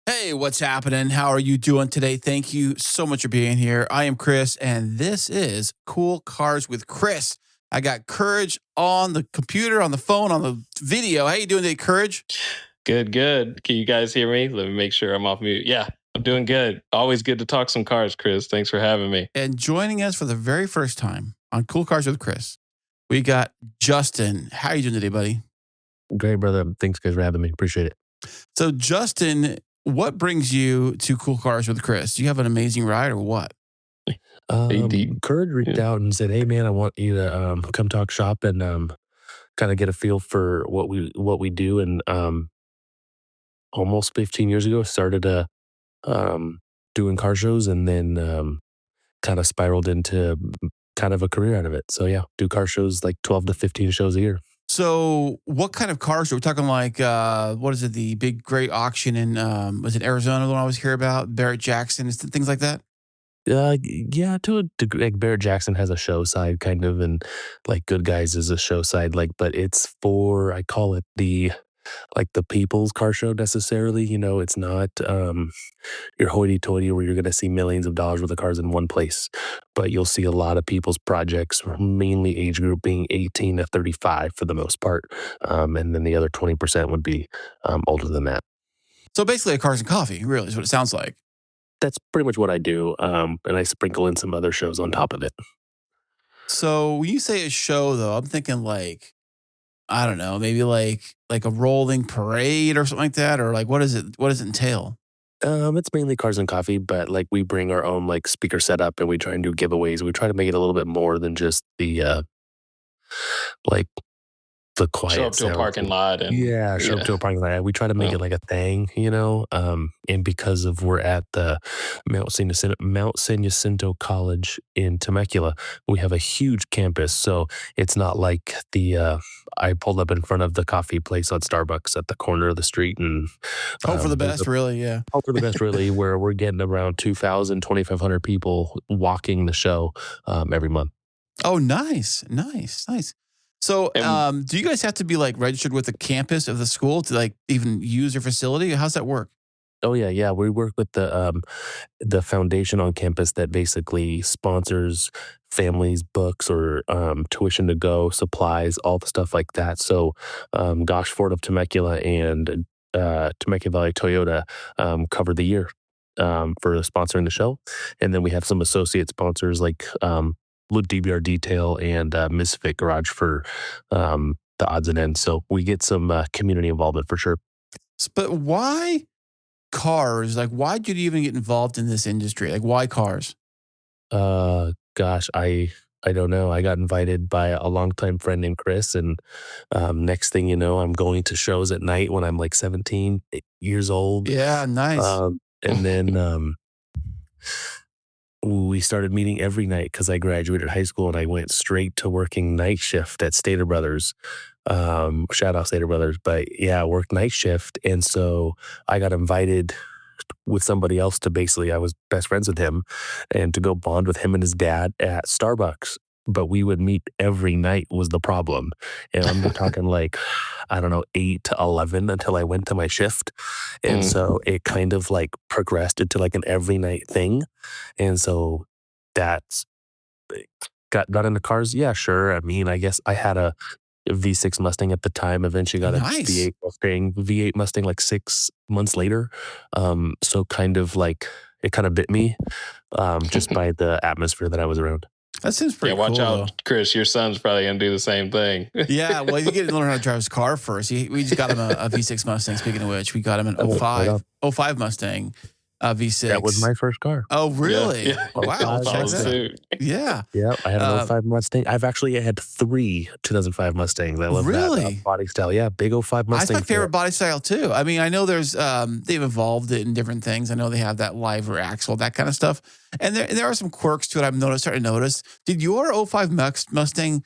Hey, what's happening? How are you doing today? Thank you so much for being here. I am Chris, and this is Cool Cars with Chris. I got Courage on the computer, on the phone, on the video. How you doing today, Courage? Good, good. Can you guys hear me? Let me make sure I'm off mute. Yeah, I'm doing good. Always good to talk some cars, Chris. Thanks for having me. And joining us for the very first time on Cool Cars with Chris, we got Justin. How are you doing today, buddy? Great, brother. Thanks, guys, for having me. Appreciate it. So, Justin, what brings you to Cool Cars with Chris? Do you have an amazing ride or what? Courage reached out and said, "Hey, man, I want you to come talk shop and kind of get a feel for what we do." And almost 15 years ago, started doing car shows, and then kind of spiraled into kind of a career out of it. So yeah, do car shows like 12 to 15 shows a year. So, what kind of cars are we talking? Like, what is it? The big great auction in was it Arizona? The one I always hear about, Barrett Jackson, things like that. Yeah, to a degree, like Barrett Jackson has a show side kind of, and like Good Guys is a show side, like, but it's for, I call it the people's car show necessarily. It's not your hoity-toity where you're going to see millions of dollars worth of cars in one place, but you'll see a lot of people's projects, mainly age group being 18 to 35 for the most part, and then the other 20% would be older than that. So basically, a cars and coffee, really, is what it sounds like. That's pretty much what I do, and I sprinkle in some other shows on top of it. So when you say a show, though, I'm thinking like, I don't know, maybe like a rolling parade or something like that, or like what is it? What does it entail? It's mainly cars and coffee, but like we bring our own like speaker setup and we try and do giveaways. We try to make it a little bit more than just like the quiet Show up to a sound. parking lot and Show up to a parking lot. We try to make it like a thing, and because of we're at the Mount San Jacinto College in Temecula, we have a huge campus. So it's not like I pulled up in front of the coffee place on Starbucks at the corner of the street and Hope for the best, really, yeah. hope for the best, really, where we're getting around 2,000, 2,500 people walking the show every month. Oh, nice. So, And do you guys have to be like registered with the campus of the school to like even use your facility? How's that work? Oh yeah. We work with the foundation on campus that basically sponsors families, books, or tuition to go, supplies, all the stuff like that. So, Gosh Ford of Temecula and Temecula Valley Toyota cover the year for sponsoring the show, and then we have some associate sponsors like DBR Detail and Misfit Garage for the odds and ends. So we get some community involvement for sure. But why cars? Like, why did you even get involved in this industry? Like, why cars? Gosh, I don't know. I got invited by a longtime friend named Chris, and next thing you know, I'm going to shows at night when I'm like 17 years old. Yeah, nice. And then we started meeting every night because I graduated high school and I went straight to working night shift at Stater Brothers. Shout out Stater Brothers. But yeah, I worked night shift. And so I got invited with somebody else to basically, I was best friends with him, and to go bond with him and his dad at Starbucks. But we would meet every night was the problem. And I'm talking like, I don't know, 8 to 11 until I went to my shift. And so it kind of like progressed into like an every night thing. And so that's got into cars. Yeah, sure. I mean, I guess I had a V6 Mustang at the time, eventually got Nice. a V8 Mustang like 6 months later. So kind of like it kind of bit me just by the atmosphere that I was around. That seems pretty watch cool, out, Chris. Your son's probably going to do the same thing. Yeah, well, you get to learn how to drive his car first. We just got him a V6 Mustang, speaking of which. We got him an Right 05 Mustang V6. That was my first car. Oh, really? Yeah. Wow. Follow check that. suit. Yeah. Yeah, I had an 05 Mustang. I've actually had 3 2005 Mustangs. I love Really? that body style. Yeah, big 05 Mustang. That's my favorite body style too. I mean, I know there's they've evolved it in different things. I know they have that live or axle, that kind of stuff. And there are some quirks to it. Starting to notice. Did your 05 Mustang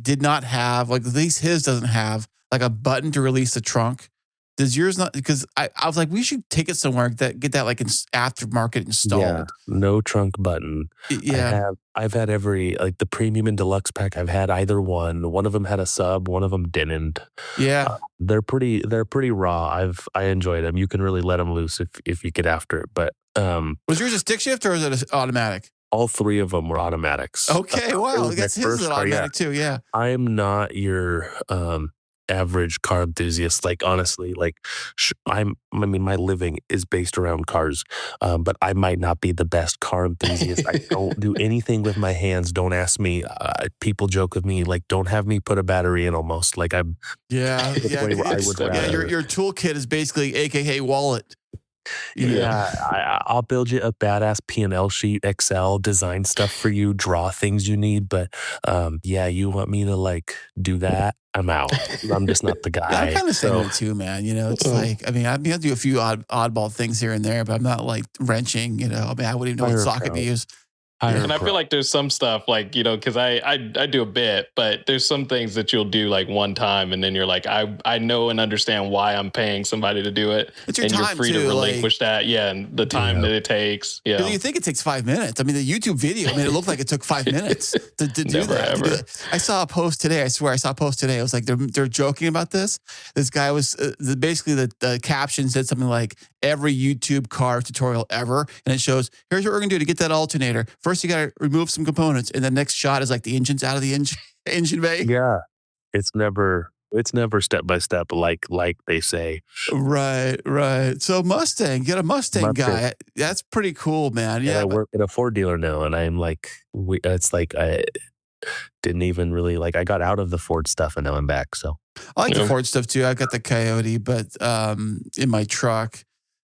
did not have, like, at least his doesn't have like a button to release the trunk? Does yours not? Because I was like, we should take it somewhere get that like aftermarket installed. Yeah, no trunk button. Yeah. I've had every like the premium and deluxe pack. I've had either one. One of them had a sub. One of them didn't. Yeah. They're pretty raw. I enjoy them. You can really let them loose if you get after it. But was yours a stick shift or is it automatic? all three of them were automatics. Okay, wow. I guess his is automatic too. Yeah. I am not your average car enthusiast. Like honestly, like my living is based around cars, but I might not be the best car enthusiast. I don't do anything with my hands. Don't ask me. People joke with me like, don't have me put a battery in. Almost like I'm. Yeah. Yeah. Your toolkit is basically AKA wallet. Yeah, I'll build you a badass P&L sheet, Excel, design stuff for you, draw things you need. But yeah, you want me to like do that? I'm out. I'm just not the guy. Yeah, I'm kind of saying that too, man. You know, it's like, I mean, I'll do a few oddball things here and there, but I'm not like wrenching, you know. I mean, I wouldn't even know what socket to use. And I feel like there's some stuff like, you know, because I do a bit, but there's some things that you'll do like one time and then you're like, I know and understand why I'm paying somebody to do it. It's your and time you're free too, to relinquish that. Yeah. And the time that it takes. Yeah. You think it takes 5 minutes. I mean, the YouTube video, I mean, it looked like it took 5 minutes to do that. I saw a post today. I swear I saw a post today. It was like, they're joking about this. This guy was basically the caption said something like, every YouTube car tutorial ever. And it shows, here's what we're going to do to get that alternator. First, you got to remove some components. And the next shot is like the engine's out of the engine bay. Yeah. It's never step by step like they say. Right. So Mustang, get a Mustang guy. That's pretty cool, man. Yeah. I work at a Ford dealer now, and I'm like, it's like I didn't even really like. I got out of the Ford stuff, and now I'm back. So I like the Ford stuff too. I got the Coyote, but in my truck.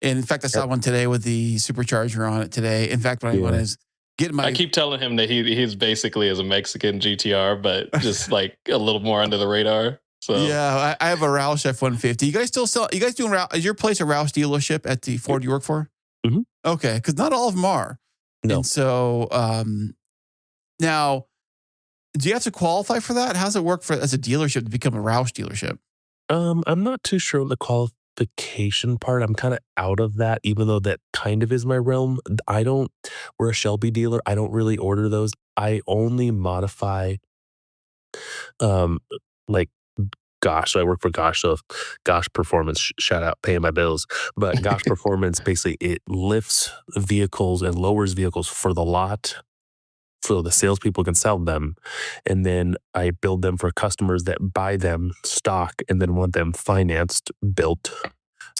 And in fact, I saw one today with the supercharger on it today. In fact, what I want is get my. I keep telling him that he's basically as a Mexican GTR, but just like a little more under the radar. So yeah, I have a Roush F-150. You guys still sell? You guys doing? Is your place a Roush dealership at the Ford you work for? Mm-hmm. Okay, because not all of them are. No. And so now, do you have to qualify for that? How does it work as a dealership to become a Roush dealership? I'm not too sure on the qualification part. I'm kind of out of that, even though that kind of is my realm. We're a Shelby dealer. I don't really order those. I only modify, like, Gosh, so I work for Gosh, so Gosh Performance, shout out, paying my bills. But Gosh Performance, basically, it lifts vehicles and lowers vehicles for the lot, so the salespeople can sell them. And then I build them for customers that buy them stock and then want them financed, built.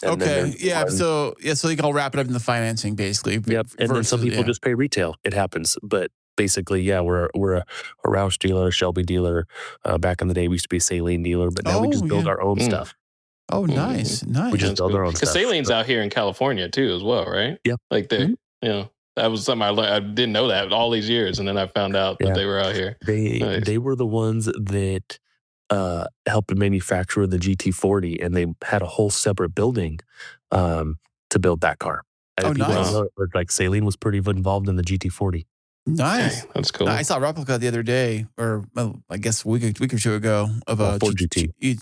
Okay, yeah. So you can all wrap it up in the financing, basically. Yep, and then some people just pay retail. It happens, but basically, yeah, we're a Roush dealer, a Shelby dealer. Back in the day, we used to be a Saline dealer, but now we just build our own stuff. Oh, nice. We just build our own stuff. Because Saline's out here in California too, as well, right? Yep. Like you know, that was something I learned. I didn't know that all these years, and then I found out that they were out here. They were the ones that helped manufacture the GT40, and they had a whole separate building to build that car. Nice. Like Saline was pretty involved in the GT40. Nice. Okay, that's cool. I saw a replica the other day, or I guess a week or two ago, of a Ford GT. It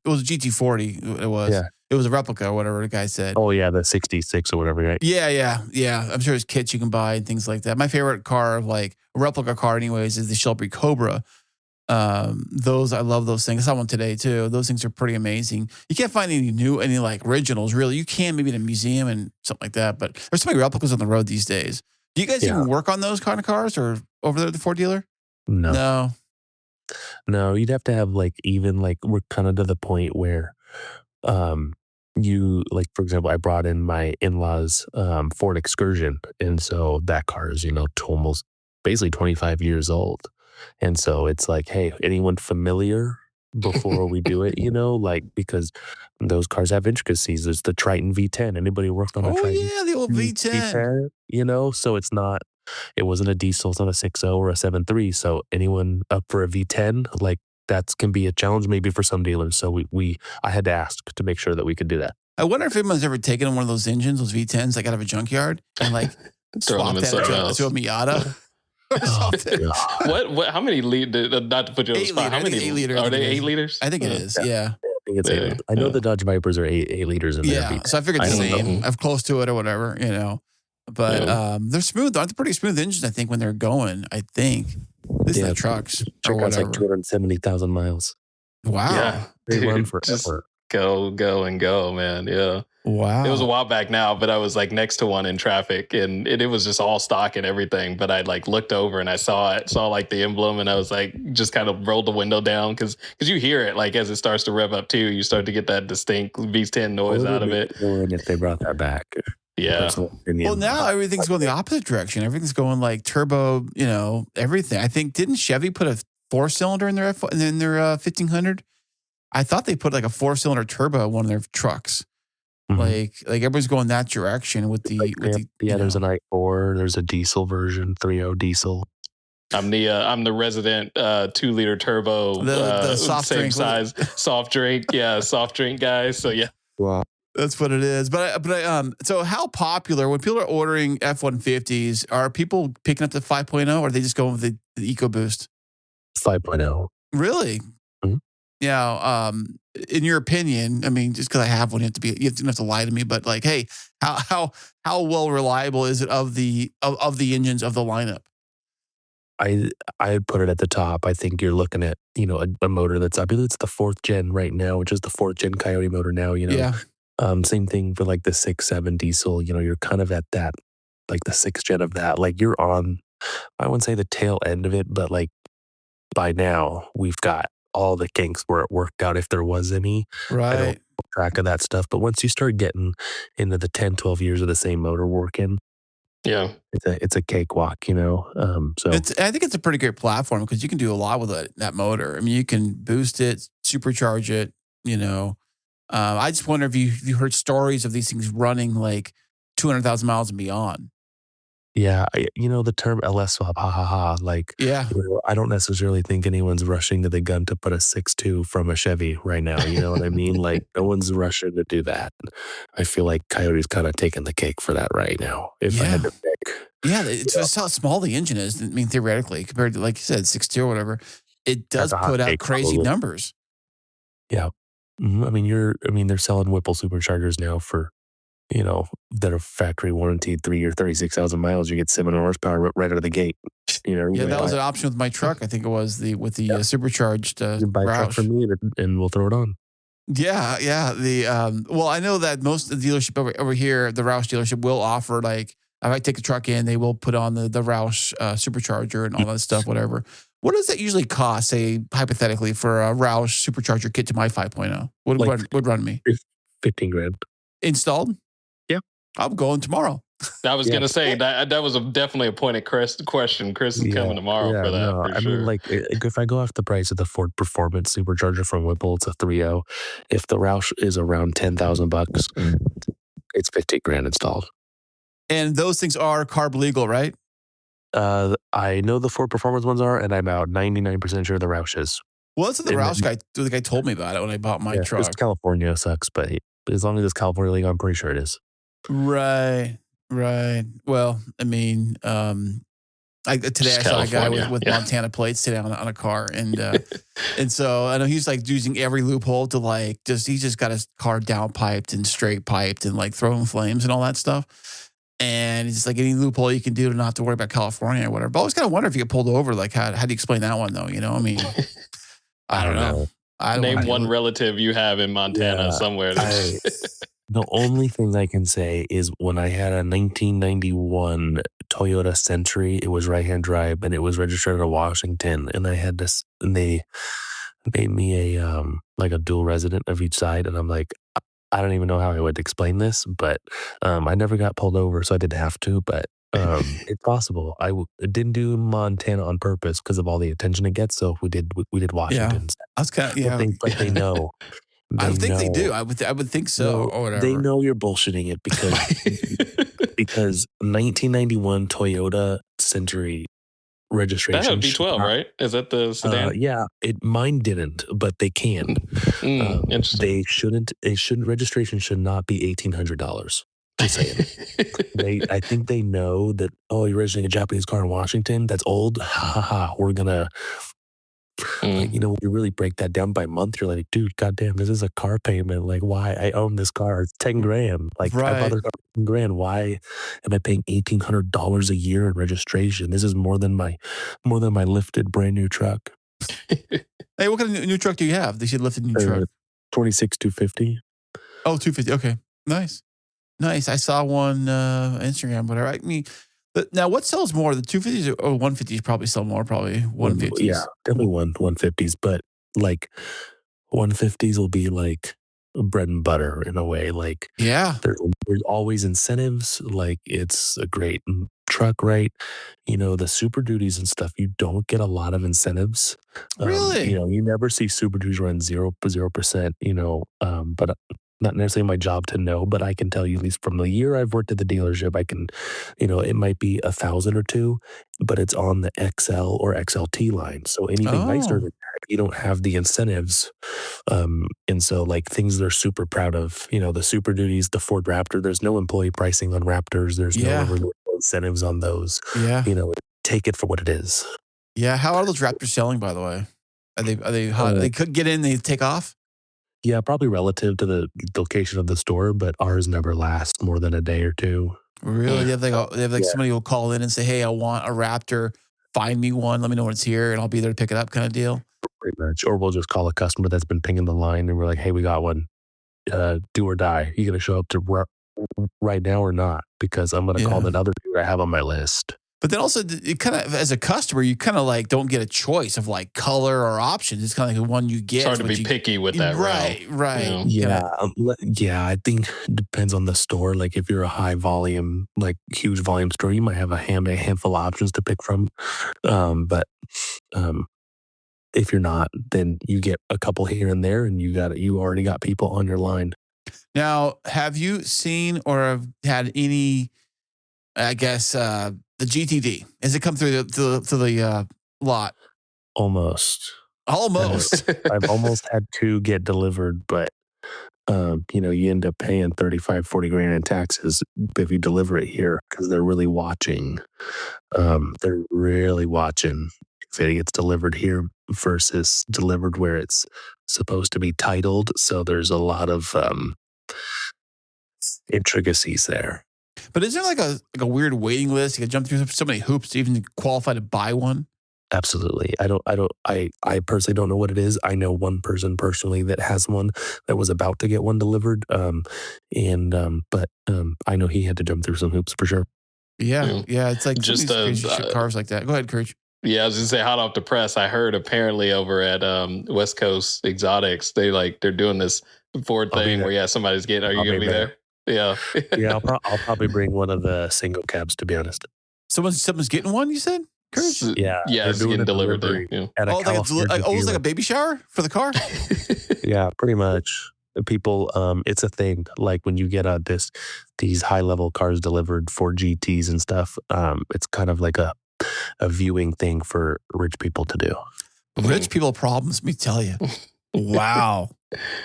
was a GT40. It was. Yeah. It was a replica, or whatever the guy said. Oh yeah, the 66 or whatever, right? Yeah. I'm sure there's kits you can buy and things like that. My favorite car, like a replica car, anyways, is the Shelby Cobra. I love those things. I saw one today too. Those things are pretty amazing. You can't find any like originals, really. You can maybe in a museum and something like that, but there's so many replicas on the road these days. Do you guys even work on those kind of cars, or over there at the Ford dealer? No, you'd have to have we're kind of to the point where, you, like, for example, I brought in my in-laws Ford Excursion, and so that car is, almost basically 25 years old. And so it's like, hey, anyone familiar before we do it, because those cars have intricacies. There's the Triton V10. Anybody worked on a Triton? Oh, yeah, the old V10. So it wasn't a diesel, it's not a 6.0 or a 7.3. So anyone up for a V10, like, that can be a challenge maybe for some dealers. So I had to ask to make sure that we could do that. I wonder if anyone's ever taken one of those engines, those V10s, like out of a junkyard, and like swapped that to a Miata. What? How many liters? Not to put you on the spot. How many 8 liters? Are they 8 liters? I think it is. Yeah. think it's 8. I know the Dodge Vipers are 8 liters in there. Yeah, so I figured the same. I'm close to it or whatever, you know. But they're smooth. They're pretty smooth engines, I think, when they're going, I think. At least the trucks or whatever. Like 270,000 miles. Wow. Yeah. They run Just forever. go, man. Yeah. Wow. It was a while back now, but I was like next to one in traffic and it was just all stock and everything. But I like looked over and I saw like the emblem and I was like, just kind of rolled the window down because you hear it like as it starts to rev up too, you start to get that distinct V10 noise out of it. If they brought that back. Yeah. Well, now everything's going the opposite direction. Everything's going like turbo, you know, everything. I think, didn't Chevy put a 4-cylinder in their 1500? I thought they put like a 4-cylinder turbo in one of their trucks. Mm-hmm. Like everybody's going that direction with the there's an i4, there's a diesel version, 3.0 diesel. I'm the resident 2-liter turbo, the soft same drink size soft drink, soft drink guy. So yeah, wow, that's what it is. But so how popular when people are ordering F-150s? Are people picking up the 5.0 or are they just going with the EcoBoost? 5.0. Really? Mm-hmm. Yeah. In your opinion, I mean, just because I have one, you don't have to lie to me. But like, hey, how well reliable is it of the engines of the lineup? I'd put it at the top. I think you're looking at a motor that's, I believe it's the 4th gen right now, which is the 4th gen Coyote motor now. Yeah. Same thing for like the 6.7 diesel. You're kind of at that, like the 6th gen of that. Like you're on, I wouldn't say the tail end of it, but like by now we've got all the kinks where it worked out if there was any. Right. I don't keep track of that stuff. But once you start getting into the 10, 12 years of the same motor working, yeah, it's a cakewalk, So I think it's a pretty great platform because you can do a lot with that motor. I mean, you can boost it, supercharge it. I just wonder if you heard stories of these things running like 200,000 miles and beyond. Yeah, the term LS swap, like, yeah. I don't necessarily think anyone's rushing to the gun to put a 6.2 from a Chevy right now. You know what I mean? Like, no one's rushing to do that. I feel like Coyote's kind of taking the cake for that right now, if I had to pick. Yeah, it's just how small the engine is. I mean, theoretically, compared to, like you said, 6.2 or whatever, it does put out crazy numbers. Yeah. Mm-hmm. I mean, they're selling Whipple superchargers now for, that are factory warranted 3 year, 36,000 miles. You get 7 horsepower right out of the gate. That was an option with my truck. I think it was with the supercharged you buy a truck from me and we'll throw it on. Yeah. Well, I know that most of the dealership over here, the Roush dealership will offer like if I take the truck in, they will put on the Roush supercharger and all that stuff, whatever. What does that usually cost, say, hypothetically, for a Roush supercharger kit to my 5.0? Would run me? $15,000. Installed? Yeah. I'm going tomorrow. I was going to say that was definitely a pointed question. Chris is coming tomorrow for that. For sure. I mean, like if I go off the price of the Ford Performance supercharger from Whipple, it's a 3.0. If the Roush is around $10,000, it's $15,000 installed. And those things are carb legal, right? I know the Ford Performance ones are, and I'm about 99% sure the Roush is. Well, that's what the Roush guy, the guy told me about it when I bought my truck. California sucks, but as long as it's California legal, I'm pretty sure it is. Right. Well, I mean, today I saw a guy with Montana plates today on a car, and and so I know he's like using every loophole to like he just got his car down piped and straight piped and like throwing flames and all that stuff. And it's just like any loophole you can do to not have to worry about California or whatever. But I always kind of wonder if you get pulled over, like how do you explain that one though? I mean, I don't know. Name one relative you have in Montana somewhere. The only thing I can say is when I had a 1991 Toyota Century, it was right-hand drive, and it was registered in Washington, and I had this, and they made me a like a dual resident of each side, and I'm like, I don't even know how I would explain this, but I never got pulled over, so I didn't have to, but it's possible. I didn't do Montana on purpose because of all the attention it gets, so we did Washington. I was kind of, but they know. I would think they do. I would think so, or whatever. They know you're bullshitting it because 1991 Toyota Century registration. That would be V12, right? Is that the sedan? Yeah, mine didn't, but they can. Interesting. Registration should not be $1,800. Just saying. I think they know that. Oh, you're registering a Japanese car in Washington. That's old. Ha ha ha. We're gonna Like, you know, when you really break that down by month, you're like, dude, goddamn, this is a car payment. Like, why? I own this car. It's 10 grand. Like, I bought Right. this car for 10 grand. Why am I paying $1,800 a year in registration? This is more than my lifted brand new truck. Hey, what kind of new truck do you have? They should lift a new truck. 26 250. Oh, 250. Okay. Nice. I saw one Instagram, whatever. I mean, but now what sells more? The 250s or 150s probably sell more, probably 150s. Yeah, definitely 150s. But like 150s will be like bread and butter in a way. Like, Yeah. there's always incentives. Like, it's a great truck, right? You know, the Super Duties and stuff, you don't get a lot of incentives. Really? You know, you never see Super Duties run 0%, you know, but not necessarily my job to know, but I can tell you, at least from the year I've worked at the dealership, I can, you know, it might be 1,000 or 2, but it's on the XL or XLT line. So anything nicer than that, you don't have the incentives. And so like things they're super proud of, you know, the Super Duties, the Ford Raptor, there's no employee pricing on Raptors. There's no incentives on those. Yeah. You know, take it for what it is. Yeah. How are those Raptors selling, by the way? Are they hot? They could get in, they take off? Yeah, probably relative to the location of the store, but ours never last more than a day or 2. Really? They have somebody will call in and say, hey, I want a Raptor. Find me one. Let me know when it's here, and I'll be there to pick it up, kind of deal. Pretty much. Or we'll just call a customer that's been pinging the line, and we're like, hey, we got one. Do or die. You going to show up to right now or not? Because I'm going to call that other dude I have on my list. But then also, it kind of, as a customer, you kind of like don't get a choice of like color or options. It's kind of like the one you get. It's hard to be picky with that. Right. You know? Yeah. I think it depends on the store. Like if you're a high volume, like huge volume store, you might have a handful of options to pick from. But if you're not, then you get a couple here and there, and you already got people on your line. Now, have you seen or have had any? I guess the GTD, has it come through the lot? Almost. I've almost had 2 get delivered, but you know, you end up paying 35, 40 grand in taxes if you deliver it here because they're really watching. They're really watching if it gets delivered here versus delivered where it's supposed to be titled. So there's a lot of intricacies there. But is there like a weird waiting list? You got to jump through so many hoops to even qualify to buy one? Absolutely. I personally don't know what it is. I know one person personally that has one that was about to get one delivered. But I know he had to jump through some hoops for sure. Yeah. It's like just crazy cars like that. Go ahead, Courage. Yeah, I was just say hot off the press. I heard apparently over at West Coast Exotics, they're doing this Ford thing where somebody's getting. Are you gonna be there? Yeah. Yeah, I'll probably bring one of the single cabs, to be honest. Someone's getting one, you said? Courage? Yeah, it's getting delivered there. Yeah. Almost like a baby shower for the car? Yeah, pretty much. People, it's a thing. Like when you get these high level cars delivered for GTs and stuff, it's kind of like a viewing thing for rich people to do. Rich people problems, let me tell you. Wow.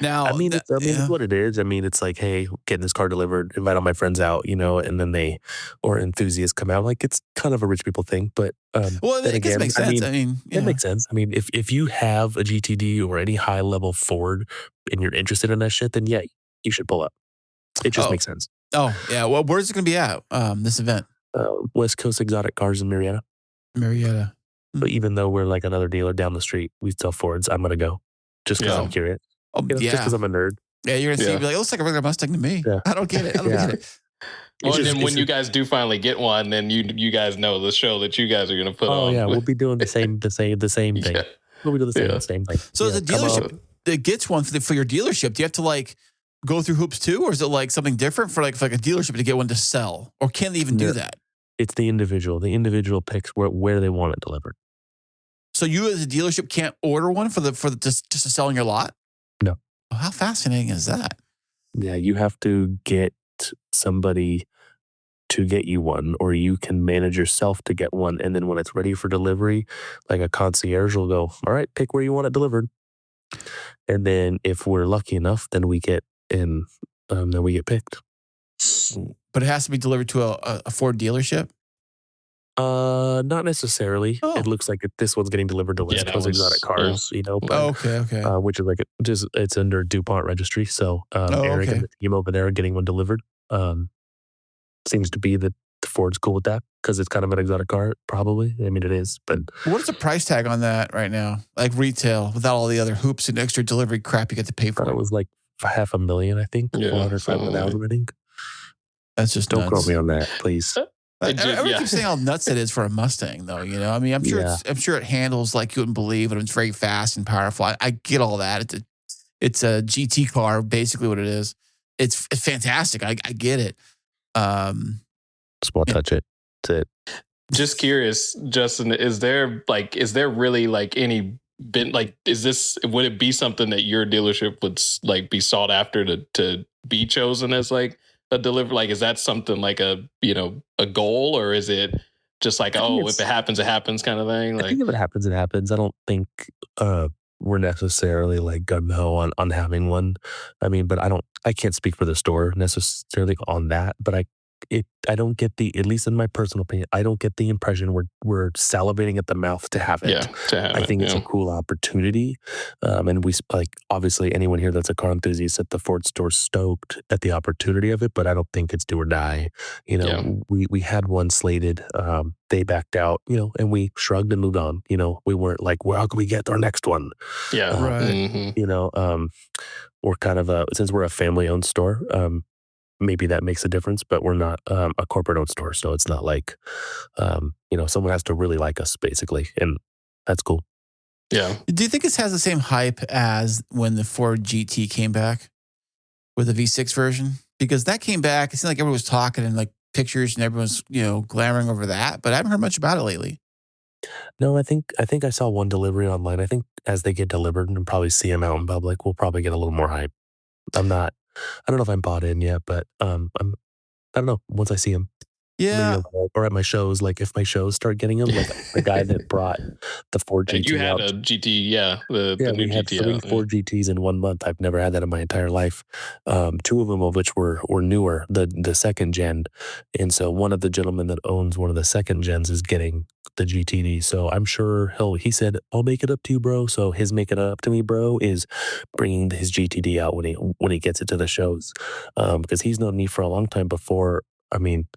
Now, I mean, it's what it is. I mean, it's like, hey, getting this car delivered, invite all my friends out, you know, and then or enthusiasts come out. Like, it's kind of a rich people thing, but it makes sense. It makes sense. I mean, if you have a GTD or any high level Ford and you're interested in that shit, then yeah, you should pull up. It just makes sense. Oh yeah. Well, where's it going to be at? This event? West Coast Exotic Cars in Marietta. But even though we're like another dealer down the street, we sell Fords. I'm gonna go just because I'm curious. Oh, just because I'm a nerd. Yeah, you're gonna see. Be like, it looks like a regular Mustang to me. Yeah. I don't get it. Get it. Well, and then when you guys do finally get one, then you guys know the show that you guys are gonna put on. Oh yeah, we'll be doing the same thing. Yeah. We'll be doing the same thing. So as a dealership that gets one for your dealership, do you have to like go through hoops too, or is it like something different for like a dealership to get one to sell, or can they even do that? It's the individual. The individual picks where they want it delivered. So you as a dealership can't order one for just to sell in your lot? No. Well, how fascinating is that? Yeah, you have to get somebody to get you one, or you can manage yourself to get one. And then when it's ready for delivery, like a concierge will go, all right, pick where you want it delivered. And then if we're lucky enough, then we get in, then we get picked. But it has to be delivered to a Ford dealership? Not necessarily. Oh. It looks like this one's getting delivered to West Coast Exotic Cars, but Okay. which is it's under DuPont registry. So Eric okay. and the team over there are getting one delivered. Seems to be that Ford's cool with that because it's kind of an exotic car, probably. I mean, it is, but What is the price tag on that right now? Like retail, without all the other hoops and extra delivery crap you get to pay for. it was like $500,000, I think. Yeah, 400,000, I think. That's just Don't nuts. quote me on that, please. Everyone keeps saying how nuts it is for a Mustang, though. You know, I mean, I'm sure it handles like you wouldn't believe, and it's very fast and powerful. I get all that. It's a GT car, basically what it is. It's fantastic. I get it. Just won't touch it. That's it. Just curious, Justin, is there really like any would it be something that your dealership would like be sought after to be chosen as like a deliver? Like, is that something like a goal, or is it just like, if it happens, it happens kind of thing? Like, I think if it happens, it happens. I don't think we're necessarily like gung-ho on having one. I mean, but I can't speak for the store necessarily on that, but I don't get at least in my personal opinion, I don't get the impression we're salivating at the mouth to have it. Yeah, I think it's a cool opportunity. And we obviously anyone here that's a car enthusiast at the Ford store stoked at the opportunity of it, but I don't think it's do or die. We had one slated, they backed out, and we shrugged and moved on. We weren't like, well, how can we get our next one? Yeah. Right. We're kind of since we're a family owned store, maybe that makes a difference, but we're not a corporate-owned store, so it's not like, someone has to really like us, basically, and that's cool. Yeah. Do you think this has the same hype as when the Ford GT came back with the V6 version? Because that came back, it seemed like everyone was talking and like pictures and everyone's, glamoring over that, but I haven't heard much about it lately. No, I think I saw one delivery online. I think as they get delivered and probably see them out in public, we'll probably get a little more hype. I don't know if I'm bought in yet, but I don't know. Once I see him, yeah, or at my shows, like if my shows start geting them, like the guy that brought the Ford GT, you had a GT, the new we had GT. 3 Ford GTs in 1 month. I've never had that in my entire life. 2 of them of which were newer, the second gen, and so one of the gentlemen that owns one of the second gens is getting the GTD. So I'm sure he said, I'll make it up to you, bro. So his make it up to me, bro, is bringing his GTD out when he gets it to the shows, because he's known me for a long time before. I mean,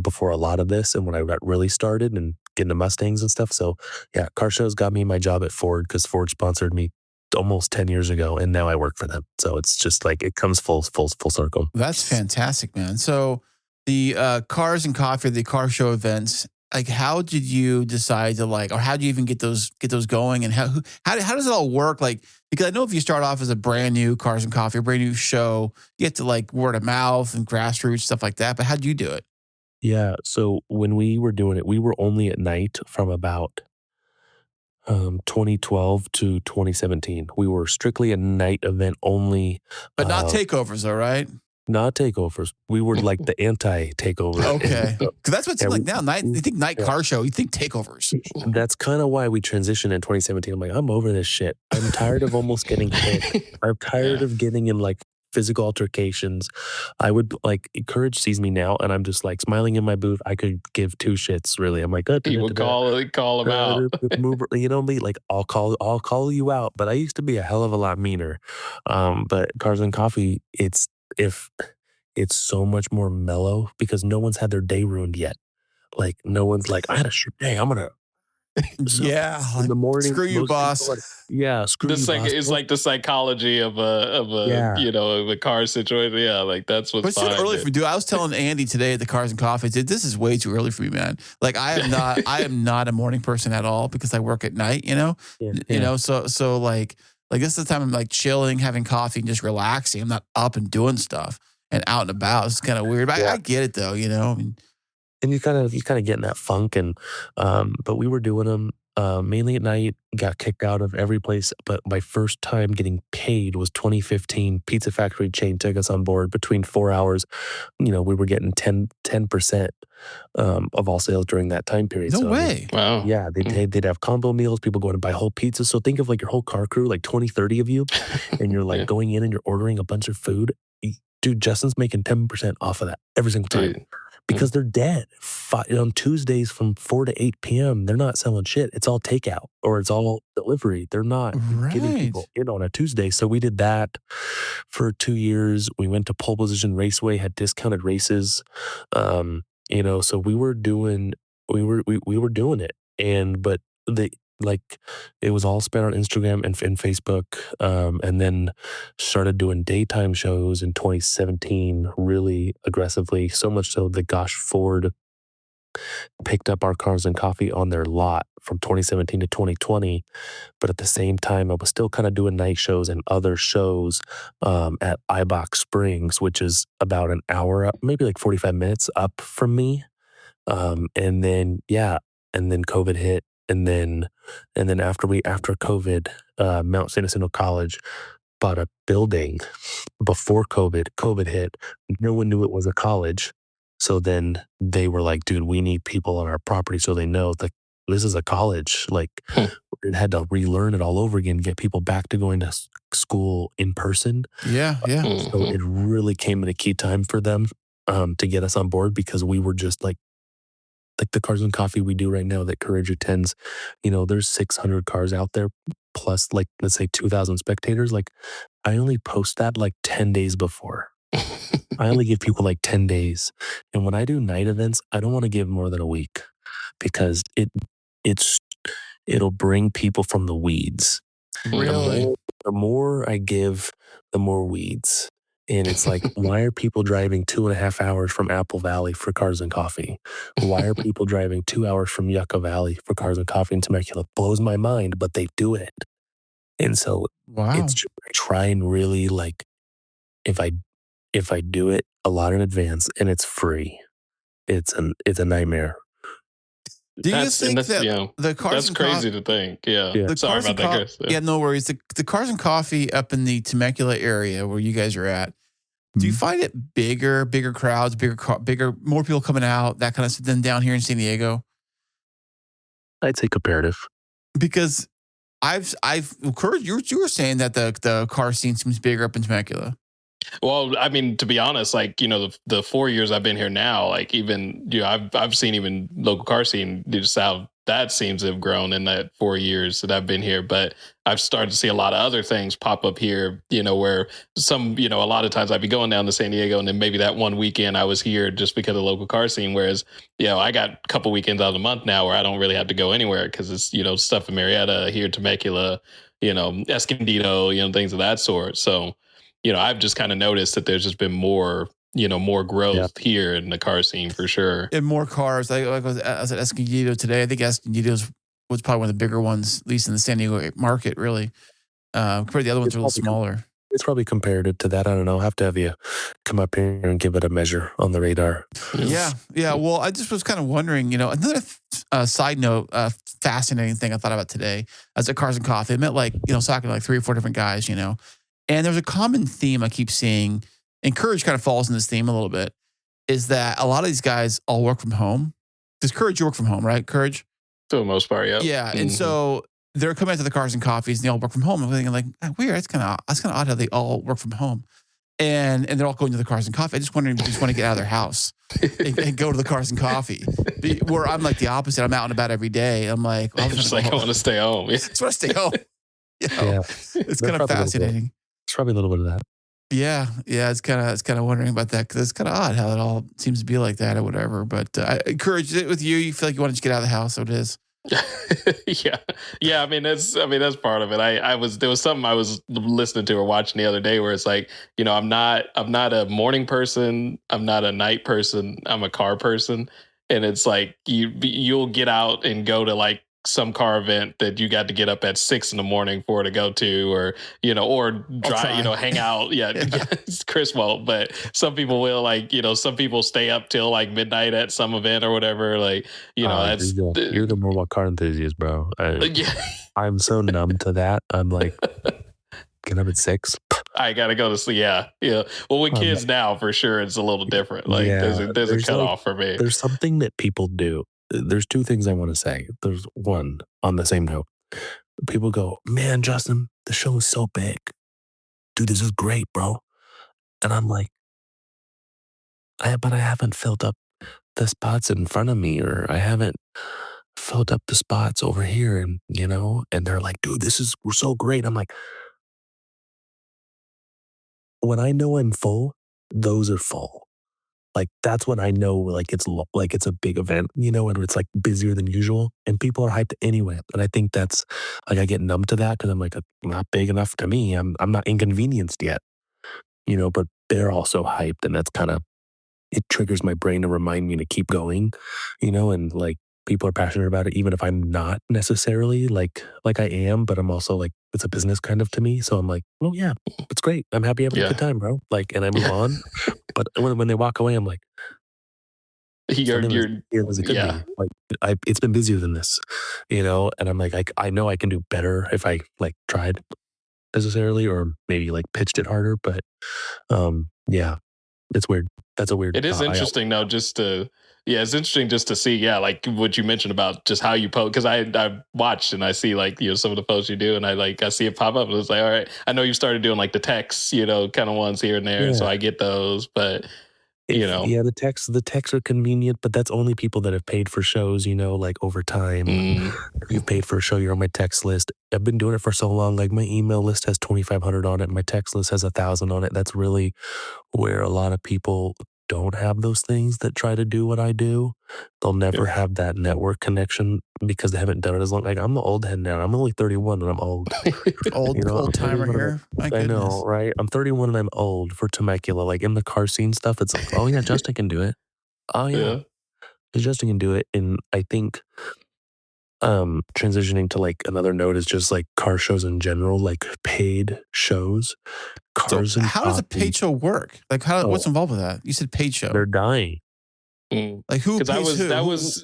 before a lot of this, and when I got really started and getting to Mustangs and stuff. So yeah, car shows got me my job at Ford because Ford sponsored me almost 10 years ago, and now I work for them. So it's just like it comes full circle. That's fantastic, man. So the Cars and Coffee, the car show events, like how did you decide to or how do you even get those going, and how does it all work? Like, because I know if you start off as a brand new Cars and Coffee, a brand new show, you get to like word of mouth and grassroots stuff like that. But how did you do it? Yeah. So when we were doing it, we were only at night from about 2012 to 2017. We were strictly a night event only. But not takeovers, though, right? Not takeovers. We were like the anti-takeover. Okay. Because that's what it seems like now. You think night car show, you think takeovers. That's kind of why we transitioned in 2017. I'm like, I'm over this shit. I'm tired of almost getting hit. I'm tired of getting in like physical altercations. I would like Courage sees me now, and I'm just like smiling in my booth. I could give 2 shits, really. I'm like, he would call him out. You know me, like I'll call you out. But I used to be a hell of a lot meaner. But Cars and Coffee, it's so much more mellow because no one's had their day ruined yet. Like no one's like, I had a shit day. I'm gonna. So, in the morning, screw you, boss. Screw you, boss. It's like the psychology of a car situation. Yeah, like that's what's. But it's too early for me, dude. I was telling Andy today at the Cars and Coffee, dude, this is way too early for me, man. Like I am not a morning person at all because I work at night. You know, so like this is the time I'm like chilling, having coffee, and just relaxing. I'm not up and doing stuff and out and about. It's kind of weird, but I get it though. I mean. And you kind of get in that funk, and but we were doing them mainly at night. Got kicked out of every place, but my first time getting paid was 2015. Pizza Factory chain took us on board between 4 hours. We were getting 10% of all sales during that time period. No way! Wow. Yeah, they'd have combo meals. People going to buy whole pizzas. So think of like your whole car crew, like 20, 30 of you, and you're like going in and you're ordering a bunch of food. Dude, Justin's making 10% off of that every single time. Dude. because they're dead. On Tuesdays from 4 to 8 p.m., they're not selling shit. It's all takeout or it's all delivery. They're not getting people in on a Tuesday. So we did that for 2 years. We went to Pole Position Raceway, had discounted races. So we were doing it. But it was all spent on Instagram and Facebook, and then started doing daytime shows in 2017 really aggressively, so much so that Gosh Ford picked up our Cars and Coffee on their lot from 2017 to 2020. But at the same time, I was still kind of doing night shows and other shows at Ibach Springs, which is about an hour up, maybe like 45 minutes up from me. And then COVID hit. And then after COVID, Mount San Jacinto College bought a building before COVID hit. No one knew it was a college. So then they were like, dude, we need people on our property so they know that this is a college. Like, it had to relearn it all over again, get people back to going to school in person. Yeah. So it really came at a key time for them to get us on board, because we were just like the Cars and Coffee we do right now that Courage attends, there's 600 cars out there plus let's say 2,000 spectators. Like, I only post that 10 days before. I only give people 10 days. And when I do night events, I don't want to give more than a week, because it'll bring people from the weeds. Really? The more I give, the more weeds. And it's like, why are people driving 2.5 hours from Apple Valley for Cars and Coffee? Why are people driving 2 hours from Yucca Valley for Cars and Coffee in Temecula? Blows my mind, but they do it. And so it's try and really if I do it a lot in advance and it's free, it's a nightmare. Do you think that the Cars and Coffee... That's crazy to think, yeah. Sorry about that, Chris. Yeah, no worries. The Cars and Coffee up in the Temecula area where you guys are at, do you find it bigger crowds, bigger, more people coming out, that kind of stuff than down here in San Diego? I'd say comparative. Because I've Courage, you were saying that the car scene seems bigger up in Temecula. Well, I mean, to be honest, the 4 years I've been here now, even, I've seen even local car scene, just how that seems to have grown in that 4 years that I've been here. But I've started to see a lot of other things pop up here, where some, a lot of times I'd be going down to San Diego, and then maybe that one weekend I was here just because of the local car scene. Whereas, I got a couple weekends out of the month now where I don't really have to go anywhere, because it's, stuff in Marietta, here, Temecula, Escondido, things of that sort. So, I've just kind of noticed that there's just been more growth here in the car scene for sure. And more cars. I was at Escondido today. I think Escondido was probably one of the bigger ones, at least in the San Diego market, really. Compared to the other ones, are a little smaller. It's probably comparative to that. I don't know. I'll have to have you come up here and give it a measure on the radar. Yeah. Well, I just was kind of wondering, another side note, fascinating thing I thought about today as at Cars and Coffee. I met talking to 3 or 4 different guys, and there's a common theme I keep seeing, and Courage kind of falls in this theme a little bit, is that a lot of these guys all work from home. Does Courage, you work from home, right, Courage? For the most part, yeah. Yeah, and so they're coming out to the Cars and Coffees, and they all work from home. I'm thinking weird. That's kind of odd how they all work from home, and they're all going to the Cars and Coffee. I just wondering if they just want to get out of their house and go to the Cars and Coffee. Where I'm the opposite. I'm out and about every day. I'm like, I want to stay home. I just want to stay home. It's kind of fascinating. It's probably a little bit of that. Yeah. It's kind of wondering about that, because it's kind of odd how it all seems to be like that or whatever. But I encourage it with you. You feel like you want to just get out of the house, so it is. Yeah. I mean, that's part of it. There was something I was listening to or watching the other day where it's I'm not a morning person. I'm not a night person. I'm a car person. And it's you'll get out and go to some car event that you got to get up at 6 a.m. for to go to, or drive, hang out. Yeah. Chris won't, but some people will. Some people stay up till midnight at some event or whatever. That's you're the more car enthusiast, bro. I'm so numb to that. I'm get up at 6. I gotta go to sleep. Yeah. Well, with kids now, for sure, it's a little different. There's a cutoff for me. There's something that people do. There's 2 things I want to say. There's one on the same note. People go, man, Justin, the show is so big. Dude, this is great, bro. And I'm like, but I haven't filled up the spots in front of me, or I haven't filled up the spots over here. And, and they're like, dude, we're so great. I'm like, when I know I'm full, those are full. Like, that's when I know, like, it's a big event, and it's like busier than usual and people are hyped anyway. And I think that's like, I get numb to that because I'm like, not big enough to me. I'm not inconvenienced yet, but they're also hyped, and that's kind of, it triggers my brain to remind me to keep going, and like people are passionate about it, even if I'm not necessarily like I am, but I'm also like, it's a business kind of to me. So I'm like, well, yeah, it's great. I'm happy having a good time, bro. Like, and I move on. But when they walk away, I'm like, something was here as it could be. Like, it's been busier than this, and I'm like, I know I can do better if I like tried necessarily, or maybe like pitched it harder. But yeah, it's weird. That's a weird. It is interesting though, it's interesting just to see, like what you mentioned about just how you post. Because I watched and I see like some of the posts you do, and I see it pop up, and it's like, all right, I know you started doing like the texts, kind of ones here and there, so I get those, but. Yeah, the texts are convenient, but that's only people that have paid for shows, like over time. If you've paid for a show, you're on my text list. I've been doing it for so long. Like, my email list has 2,500 on it. My text list has 1,000 on it. That's really where a lot of people don't have those things that try to do what I do. They'll never have that network connection because they haven't done it as long. Like, I'm the old head now. I'm only 31 and I'm old. old timer here. I know, right? I'm 31 and I'm old for Temecula. Like, in the car scene stuff, it's like, oh yeah, Justin can do it. Oh yeah, Justin can do it. And I think transitioning to like another note is just like car shows in general, like paid shows. Cars so how does a paid show work? Like, what's involved with that? You said paid show. They're dying. Like, who? Because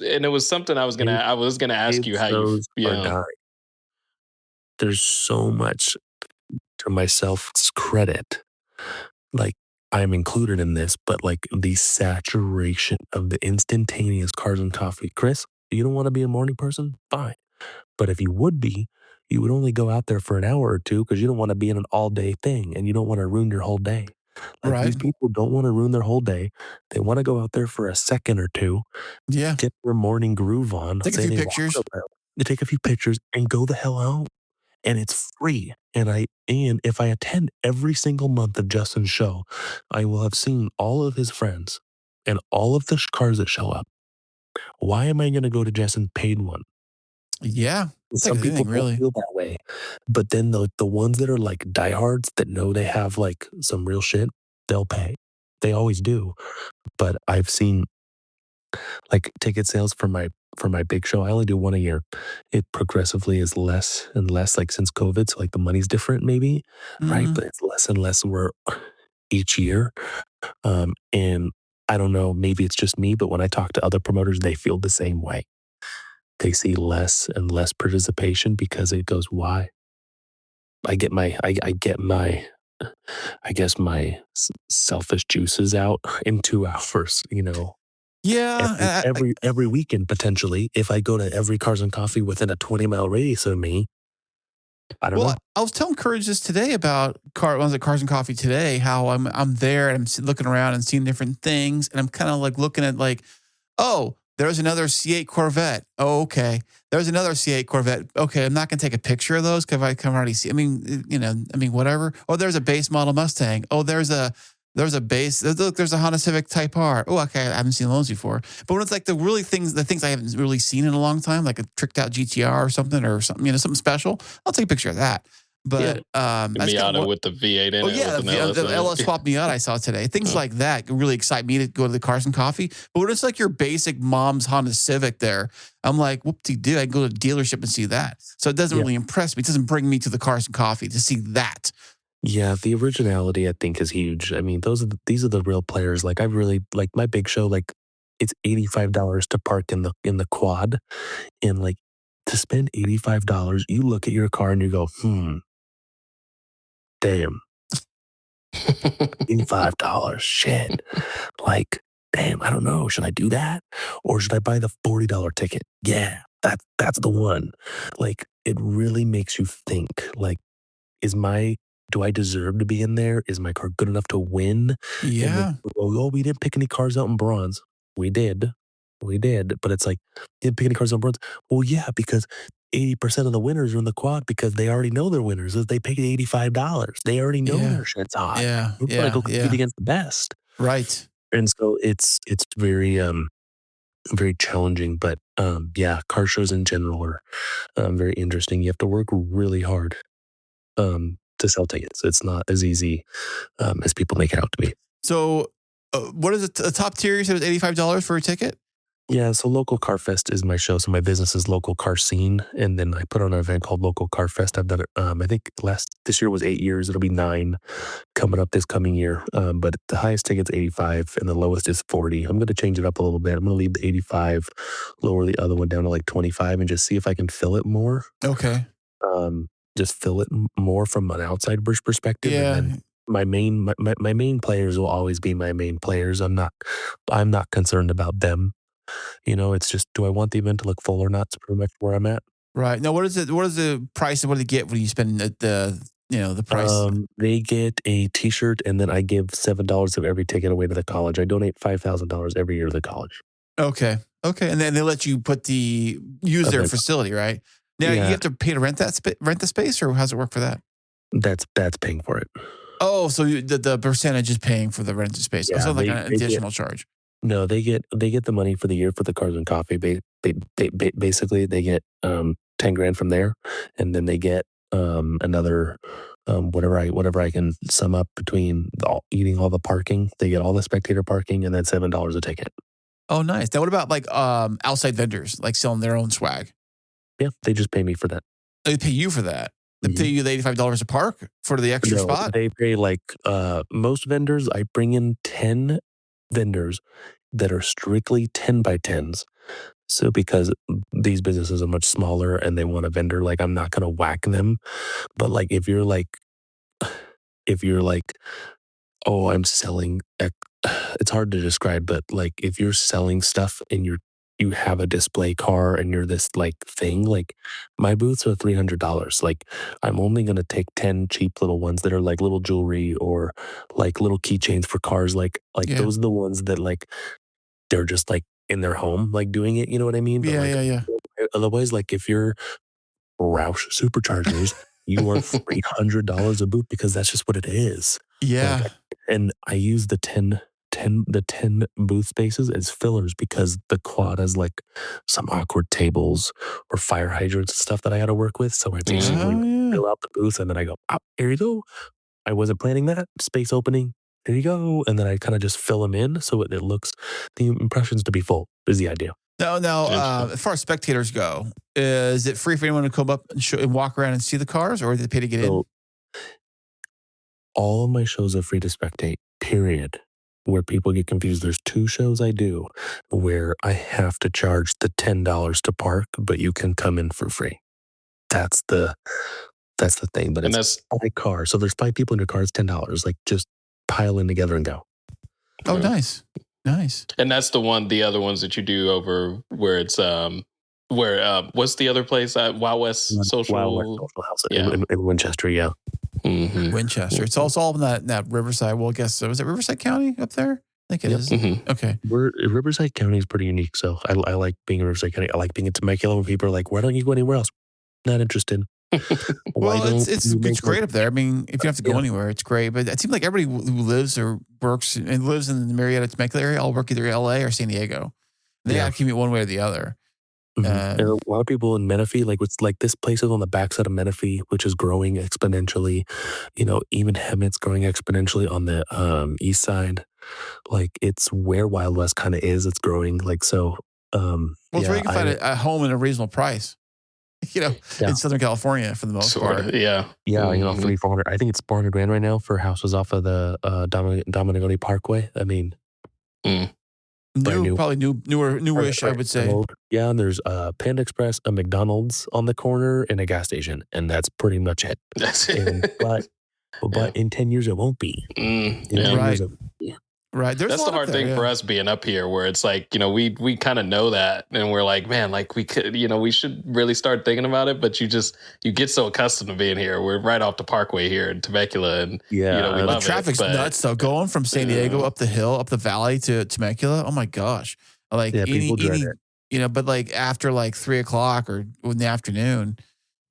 and it was something I was gonna ask you how you are dying. There's so much, to myself's credit, like, I'm included in this, but like the saturation of the instantaneous cars and coffee. Chris, you don't want to be a morning person? Fine. But if you would be, you would only go out there for an hour or two because you don't want to be in an all-day thing and you don't want to ruin your whole day. Like, these people don't want to ruin their whole day. They want to go out there for a second or two, get their morning groove on. Take a few pictures. They take a few pictures and go the hell home. And it's free. And if I attend every single month of Justin's show, I will have seen all of his friends and all of the cars that show up. Why am I going to go to Justin's paid one? Yeah. Some people don't feel that way. But then the ones that are like diehards that know they have like some real shit, they'll pay. They always do. But I've seen like ticket sales for my big show. I only do one a year. It progressively is less and less, like, since COVID. So like the money's different maybe, right? But it's less and less each year. And I don't know, maybe it's just me, but when I talk to other promoters, they feel the same way. They see less and less participation because it goes, why? I get my selfish juices out in 2 hours, Yeah. Every weekend, potentially, if I go to every Cars and Coffee within a 20-mile radius of me, I don't know. I was telling Courage this today about Cars and Coffee today, how I'm there and I'm looking around and seeing different things. And I'm kind of like looking at like, oh, there's another C8 Corvette. Oh, okay. There's another C8 Corvette. Okay, I'm not going to take a picture of those because I can already see. I mean, whatever. Oh, there's a base model Mustang. Oh, there's a base. Look, there's a Honda Civic Type R. Oh, okay, I haven't seen those before. But when it's like the things I haven't really seen in a long time, like a tricked out GTR or something, something special, I'll take a picture of that. But Miata with the V8 in it. Oh yeah, the LS Swap Miata I saw today. Things like that really excite me to go to the Cars and Coffee. But when it's like your basic mom's Honda Civic there, I'm like, whoop-de-doo, I can go to a dealership and see that. So it doesn't really impress me. It doesn't bring me to the Cars and Coffee to see that. Yeah, the originality I think is huge. I mean, these are the real players. Like, I really like my big show. Like, it's $85 to park in the quad, and like, to spend $85, you look at your car and you go, damn, $85, shit. Like, damn, I don't know. Should I do that, or should I buy the $40 ticket? Yeah, that's the one. Like, it really makes you think. Like, do I deserve to be in there? Is my car good enough to win? Yeah. We didn't pick any cars out in bronze. We did. We did, but it's like, you pick any cars on bronze? Well, yeah, because 80% of the winners are in the quad because they already know they're winners. They paid $85. They already know Yeah. their shit's hot. Yeah. We're gonna go compete Yeah. against the best. Right. And so it's very very challenging, but yeah, car shows in general are very interesting. You have to work really hard to sell tickets. It's not as easy as people make it out to be. So, what is it? The top tier? You said it was $85 for a ticket. Yeah, so Local Car Fest is my show. So my business is Local Car Scene, and then I put on an event called Local Car Fest. I've done it. I think this year was 8 years. It'll be 9 coming up this coming year. But the highest ticket's 85, and the lowest is 40. I'm going to change it up a little bit. I'm going to leave the 85, lower the other one down to like 25, and just see if I can fill it more. Okay. Just fill it more from an outside perspective. Yeah. And then my main players will always be my main players. I'm not concerned about them. It's just, do I want the event to look full or not? It's pretty much where I'm at. Right. Now, what is it? What is the price and what do they get when you spend the price? They get a T-shirt, and then I give $7 of every ticket away to the college. I donate $5,000 every year to the college. Okay. And then they let you use their facility, right? Now you have to pay to rent the space, or how's it work for that? That's paying for it. Oh, so the percentage is paying for the rented space. Yeah, so like an additional charge. No, they get the money for the year for the cars and coffee. Basically, they get $10,000 from there, and then they get another whatever I can sum up between eating all the parking. They get all the spectator parking, and then $7 a ticket. Oh, nice. Now, what about like outside vendors, like selling their own swag? Yeah, they just pay me for that. They pay you for that. They pay you the $85 a park for the extra spot. They pay like most vendors. I bring in 10 vendors that are strictly 10 by 10s. So because these businesses are much smaller and they want a vendor, like I'm not gonna whack them. But like if you're like, oh, I'm selling, it's hard to describe, but like if you're selling stuff and you have a display car and you're this like thing, like my booths are $300. Like I'm only going to take 10 cheap little ones that are like little jewelry or like little keychains for cars. Like those are the ones that like, they're just like in their home, like doing it. You know what I mean? But yeah. Otherwise, like if you're Roush Superchargers, you are $300 a booth because that's just what it is. Yeah. Like, and I use the 10 booth spaces as fillers because the quad has like some awkward tables or fire hydrants and stuff that I got to work with. So I basically fill out the booth and then I go, oh, here you go. I wasn't planning that. Space opening. There you go. And then I kind of just fill them in so it looks, the impressions to be full is the idea. Now, as far as spectators go, is it free for anyone to come up and walk around and see the cars, or do they pay to get in? All of my shows are free to spectate, period. Where people get confused, there's 2 shows I do where I have to charge the $10 to park, but you can come in for free. That's the thing. But it's my car. So there's 5 people in your car, it's $10. Like just pile in together and go. Oh, nice. And that's the other ones that you do over where it's what's the other place? Wild West Social House in Winchester, yeah. Mm-hmm. Winchester. It's also all in that Riverside. Well, I guess, was it Riverside County up there? I think it is. Mm-hmm. Okay. Riverside County is pretty unique. So I like being in Riverside County. I like being in Temecula when people are like, why don't you go anywhere else? Not interested. Well, it's great up there. I mean, if you have to go anywhere, it's great. But it seems like everybody who lives or works and lives in the Marietta, Temecula area, all work either LA or San Diego. They have to commute one way or the other. And a lot of people in Menifee, like it's like this place is on the backside of Menifee, which is growing exponentially. Even Hemet's growing exponentially on the east side. Like it's where Wild West kind of is. It's growing like so. Well, it's where you can find a home at a reasonable price. In Southern California for the most part. Yeah. $300-400. I think it's $400,000 right now for houses off of the Dominigoni Parkway. I mean, probably newish, I would say. Yeah, and there's a Panda Express, a McDonald's on the corner, and a gas station, and that's pretty much it. That's it. But in 10 years, it won't be. Right. That's the hard thing for us being up here, where it's like, we kind of know that, and we're like, man, like we could, we should really start thinking about it. But you get so accustomed to being here. We're right off the Parkway here in Temecula, and we love traffic's it. Nuts though. Going from San Diego up the hill, up the valley to Temecula. Oh my gosh. Like Yeah, people dread any, it. but like after like 3 o'clock or in the afternoon,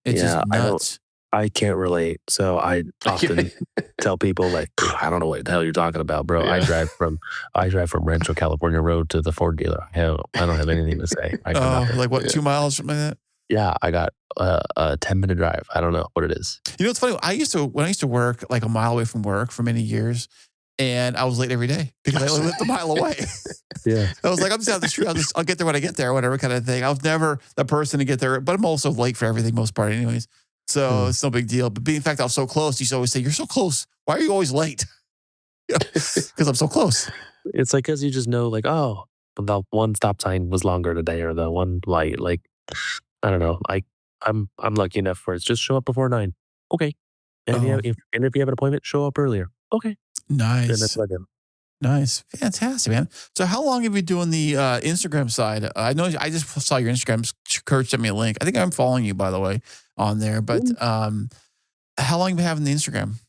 it's just Yeah, nuts. I can't relate. So I often tell people like, I don't know what the hell you're talking about, bro. I Yeah. drive from Rancho California Road to the Ford dealer. Hell, I don't have anything to say. I got Oh, nothing. like what, Yeah. 2 miles, something like that? Yeah, I got a 10-minute drive. I don't know what it is. It's funny. When I used to work like a mile away from work for many years, and I was late every day because I only lived a mile away. Yeah. I was like, I'm just down the street. I'll get there when I get there, whatever kind of thing. I was never the person to get there, but I'm also late for everything most part, anyways. So it's no big deal. But being in fact, I was so close. You used to always say, "You're so close. Why are you always late?" Because I'm so close. It's like, because you just know, like, oh, the one stop sign was longer today, or the one light. Like, I don't know. I'm lucky enough where it's just show up before 9. Okay. And Oh, if you have an appointment, show up earlier. Okay. And that's nice. what I do. Nice. Fantastic, man. So how long have you been doing the Instagram side? I know I just saw your Instagram. Kurt sent me a link. I think I'm following you, by the way, on there. But how long have you been having the Instagram?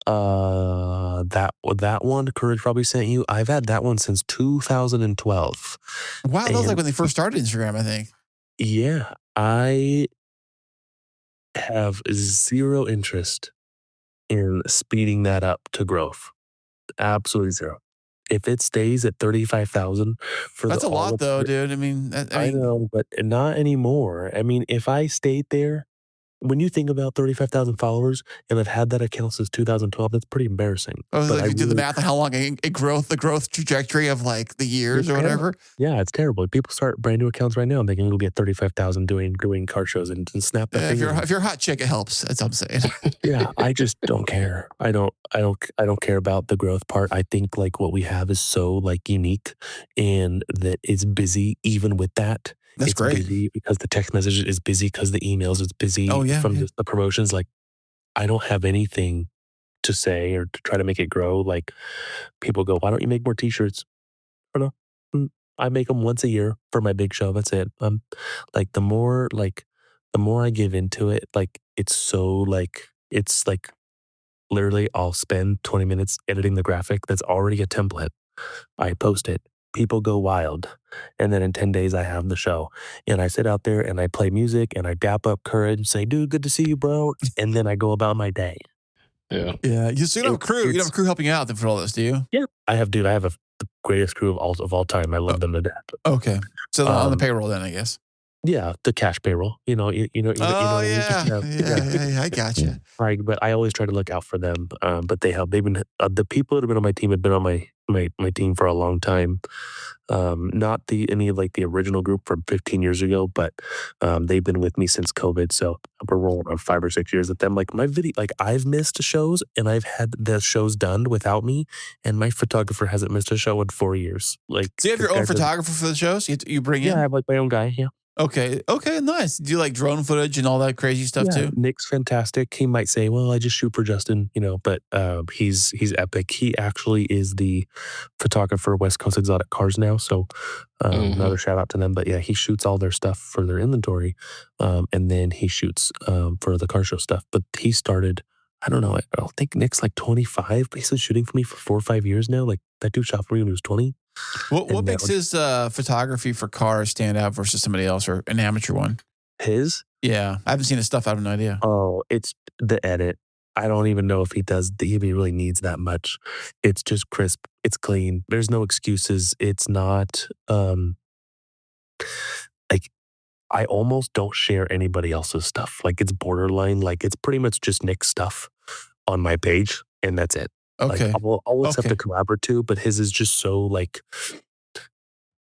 That one Courage probably sent you. I've had that one since 2012. Wow, that was like And when they first started Instagram, I think. yeah, I have zero interest in speeding that up to growth. Absolutely zero. If it stays at 35,000 for That's a all lot, of though, dude. I mean, I know, but not anymore. I mean, if I stayed there, when you think about 35,000 followers, and I've had that account since 2012, that's pretty embarrassing. But if you do the math on how long the growth trajectory of like the years or whatever. Yeah, it's terrible. People start brand new accounts right now, and they can go get 35,000 doing car shows and snap their fingers. If you're a hot chick, it helps. That's what I'm saying. Yeah, I just don't care. I don't care about the growth part. I think like what we have is so like unique, and that it's busy even with that. That's It's great. busy because the text message is busy, because the emails is busy Oh, yeah, from yeah. just the promotions. Like, I don't have anything to say or to try to make it grow. Like, people go, "Why don't you make more t-shirts?" I don't know. I make them once a year for my big show. That's it. Like the more I give into it, like it's like literally I'll spend 20 minutes editing the graphic that's already a template. I post it. People go wild. And then in 10 days, I have the show. And I sit out there and I play music and I dap up Courage, say, "Dude, good to see you, bro." And then I go about my day. Yeah. Yeah. You don't have a crew. You don't have a crew helping you out for all this, do you? Yeah. I have the greatest crew of all time. I love them to death. Okay. So on the payroll then, I guess. Yeah, the cash payroll. You know. Oh, yeah. I got you. Right, but I always try to look out for them. But they have. They've been the people that have been on my team have been on my team for a long time. Not any of like the original group from 15 years ago, but they've been with me since COVID. So we're rolling on 5 or 6 years with them. Like my video, like I've missed shows and I've had the shows done without me, and my photographer hasn't missed a show in 4 years. Like, Do you have your own photographer for the shows? You bring in? Yeah, I have like my own guy. Yeah. Okay, nice. Do you like drone footage and all that crazy stuff too? Nick's fantastic. He might say, "Well, I just shoot for Justin," but he's epic. He actually is the photographer West Coast Exotic Cars now. So another shout out to them. But yeah, he shoots all their stuff for their inventory, and then he shoots for the car show stuff. But he started, I don't know, I don't think Nick's like 25, but he's been shooting for me for 4 or 5 years now. Like that dude shot for me when he was 20. What makes his photography for cars stand out versus somebody else or an amateur one? His? Yeah. I haven't seen his stuff. I have no idea. Oh, it's the edit. I don't even know if he really needs that much. It's just crisp. It's clean. There's no excuses. It's not like I almost don't share anybody else's stuff. Like it's borderline. Like it's pretty much just Nick's stuff on my page, and that's it. Okay. Like, I'll accept a collab or two, but his is just so like,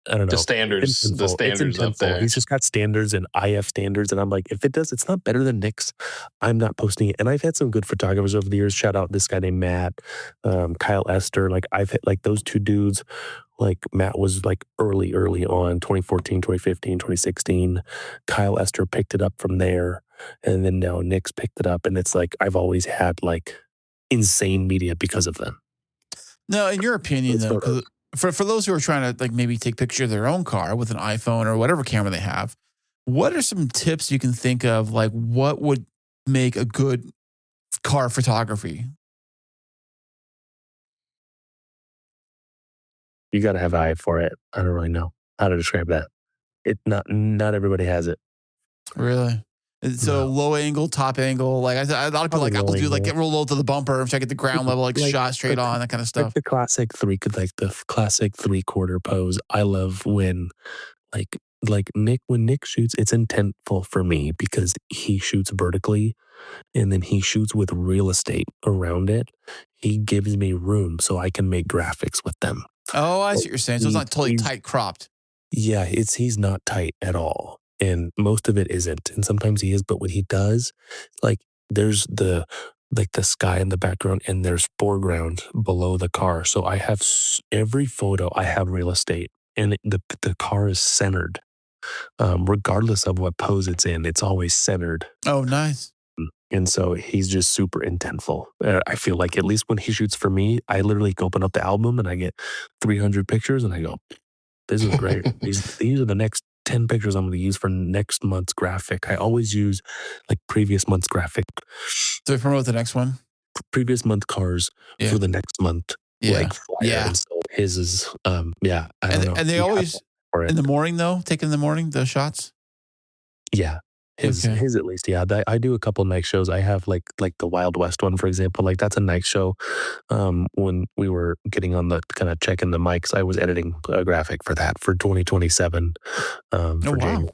I don't know. The standards up there. He's just got standards and IF standards. And I'm like, if it's not better than Nick's, I'm not posting it. And I've had some good photographers over the years. Shout out this guy named Matt, Kyle Esther. Like I've had like those two dudes. Like Matt was like early on, 2014, 2015, 2016. Kyle Esther picked it up from there. And then now Nick's picked it up. And it's like, I've always had like insane media because of them. No, in your opinion, though, 'cause for those who are trying to like maybe take picture of their own car with an iPhone or whatever camera they have, what are some tips you can think of? Like what would make a good car photography? You got to have an eye for it. I don't really know. how to describe that. Not everybody has it. Really? And so No. low angle, top angle. Like a lot of people Probably like I'll low do like angle. get real low to the bumper if I get the ground level like shot straight on, that kind of Like stuff. the classic classic 3/4 pose. I love when Nick, when Nick shoots, it's intentful for me because he shoots vertically and then he shoots with real estate around it. He gives me room so I can make graphics with them. Oh, I see what you're saying. So it's not totally tight cropped. Yeah, he's not tight at all. And most of it isn't. And sometimes he is, but when he does, like there's the sky in the background and there's foreground below the car. So I have every photo I have real estate and the car is centered. Regardless of what pose it's in, it's always centered. Oh, nice. And so he's just super intentful. I feel like at least when he shoots for me, I literally open up the album and I get 300 pictures and I go, this is great. These are the next 10 pictures I'm going to use for next month's graphic. I always use like previous month's graphic. So we promote the next one? Previous month cars for the next month. Yeah. Like flyer. And so his is, I don't know. And they always, in the morning though, taking in the morning, the shots? Yeah. His at least, yeah. I do a couple night shows. I have like the Wild West one, for example. Like that's a night show. When we were getting on the kind of checking the mics, I was editing a graphic for that for 2027. For January.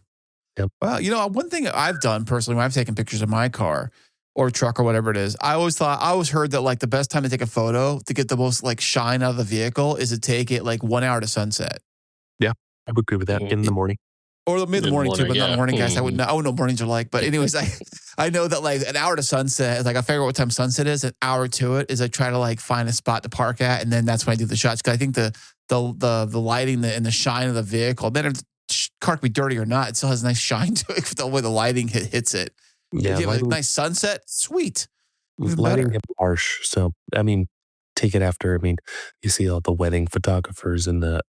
Yep. Well, you know, one thing I've done personally when I've taken pictures of my car or truck or whatever it is, I always heard that like the best time to take a photo to get the most like shine out of the vehicle is to take it like 1 hour to sunset. Yeah, I would agree with that. In the morning. Or mid morning too, but not morning guys. I wouldn't know what mornings are like. But anyways, I know that like an hour to sunset, like I figure out what time sunset is. An hour to it is I try to like find a spot to park at, and then that's when I do the shots. Because I think the lighting and the shine of the vehicle, then if the car can be dirty or not, it still has a nice shine to it the way the lighting hits it. Yeah, if you have a nice sunset, sweet. Lighting can be harsh. So I mean, take it after. I mean, you see all the wedding photographers and the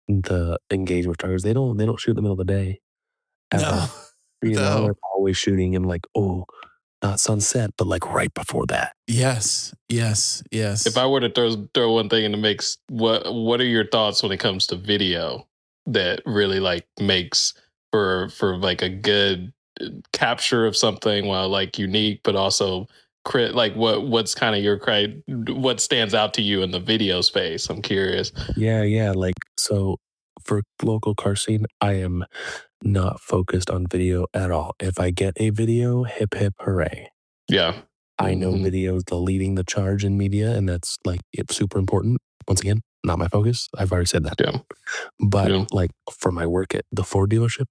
engagement photographers. They don't shoot in the middle of the day. Ever. You know, they're always shooting in like, not sunset, but like right before that. Yes. If I were to throw one thing in the mix, what are your thoughts when it comes to video that really like makes for like a good capture of something while like unique, but also like what's kind of your what stands out to you in the video space? I'm curious. Yeah. Like so for local car scene, I am not focused on video at all. If I get a video, hip hip hooray. Yeah. I know video is the leading the charge in media, and that's like it's super important. Once again, not my focus. I've already said that. Yeah. But like for my work at the Ford dealership,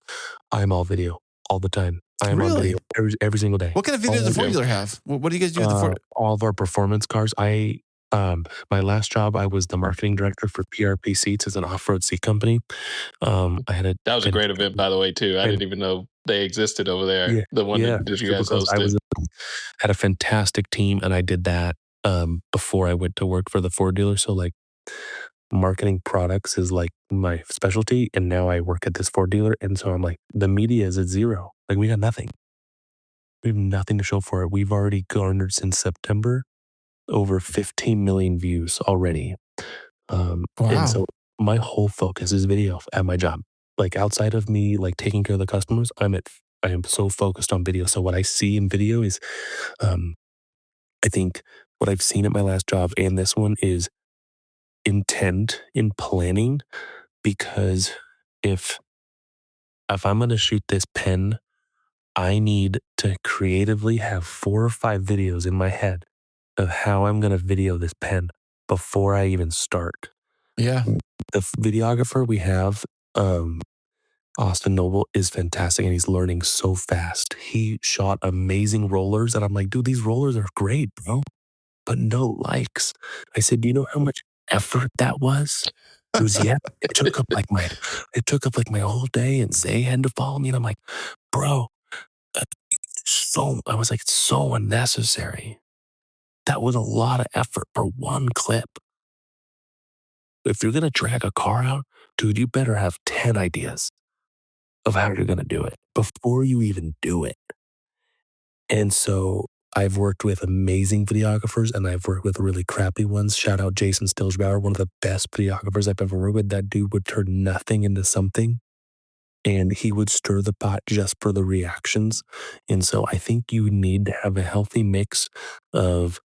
I'm all video all the time. I am on video every single day. What kind of video does the Ford dealer have? What do you guys do with the Ford? All of our performance cars. My last job, I was the marketing director for PRP Seats as an off-road seat company. That was a great event, by the way, too. I didn't even know they existed over there. Yeah, the one that you guys hosted. Had a fantastic team, and I did that before I went to work for the Ford dealer. So like marketing products is like my specialty, and now I work at this Ford dealer, and so I'm like the media is at zero. Like we got nothing. We have nothing to show for it. We've already garnered since September over 15 million views already. Wow. And so my whole focus is video at my job. Like outside of me, like taking care of the customers, I am so focused on video. So what I see in video is, I think what I've seen at my last job and this one is intent in planning, because if I'm going to shoot this pen, I need to creatively have 4 or 5 videos in my head of how I'm going to video this pen before I even start. Yeah. The videographer we have, Austin Noble, is fantastic, and he's learning so fast. He shot amazing rollers, and I'm like, dude, these rollers are great, bro, but no likes. I said, do you know how much effort that was? It was, yeah, it took up like my whole day, and Zay had to follow me, and I'm like, bro, I was like, it's so unnecessary. That was a lot of effort for one clip. If you're going to drag a car out, dude, you better have 10 ideas of how you're going to do it before you even do it. And so I've worked with amazing videographers, and I've worked with really crappy ones. Shout out Jason Stilsbauer, one of the best videographers I've ever worked with. That dude would turn nothing into something. and he would stir the pot just for the reactions. And so I think you need to have a healthy mix of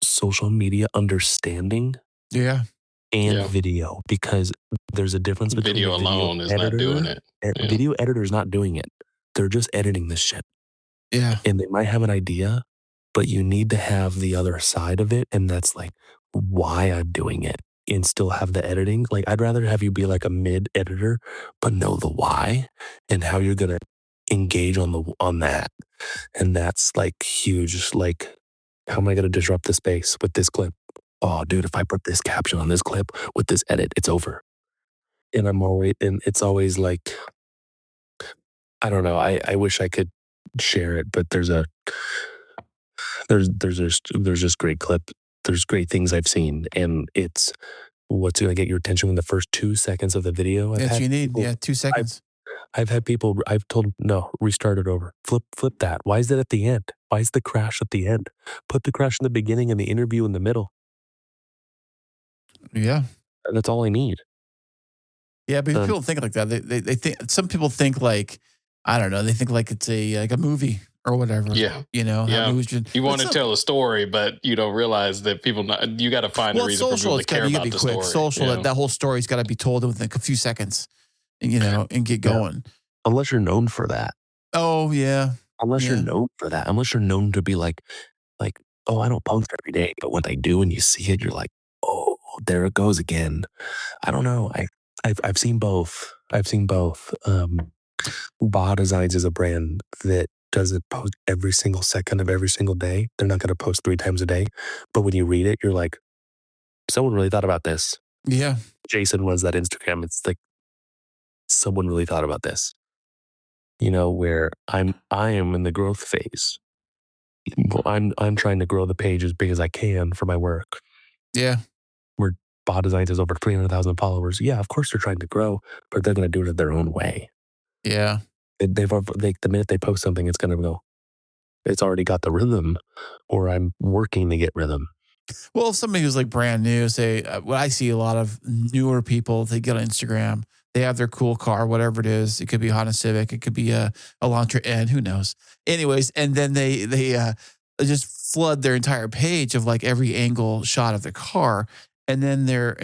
social media understanding Yeah. and Yeah. video, because there's a difference between Video a video alone is editor. not doing it. Yeah. Video editor's not doing it. They're just editing this shit. Yeah. And they might have an idea, but you need to have the other side of it. And that's like why I'm doing it, and still have the editing. Like, I'd rather have you be like a mid editor, but know the why and how you're going to engage on that. And that's like huge. Like, how am I going to disrupt the space with this clip? Oh, dude, if I put this caption on this clip with this edit, it's over. And it's always like, I don't know. I wish I could share it, but there's just great clip. There's great things I've seen, and it's what's going to get your attention in the first 2 seconds of the video. That's you need. 2 seconds. I've had people, I've told, no, restart it over. Flip that. Why is it at the end? Why is the crash at the end? Put the crash in the beginning and the interview in the middle. Yeah. That's all I need. Yeah, but people think like that. They think, some people think like, I don't know, they think like it's like a movie or whatever. Yeah. You know, Yeah. You want to tell a story, but you don't realize that you got to find a reason for people to care about the story. Social, that whole story's got to be told within a few seconds, and get going. Unless you're known for that. Oh, yeah. Unless you're known for that. Unless you're known to be like, oh, I don't post every day, but when I do and you see it, you're like, oh, there it goes again. I don't know. I've seen both. Baja Designs is a brand that doesn't post every single second of every single day. They're not going to post 3 times a day. But when you read it, you're like, someone really thought about this. Yeah. Jason was that Instagram. It's like, someone really thought about this. You know, where I am in the growth phase. I'm trying to grow the page as big as I can for my work. Yeah. Where Baja Designs has over 300,000 followers. Yeah, of course they're trying to grow, but they're going to do it their own way. Yeah. The minute they post something, it's going to go, it's already got the rhythm, or I'm working to get rhythm. Well, if somebody who's like brand new, say, what I see a lot of newer people, they get on Instagram, they have their cool car, whatever it is. It could be a Honda Civic, it could be a Elantra N, who knows? Anyways, and then they just flood their entire page of like every angle shot of the car, and then they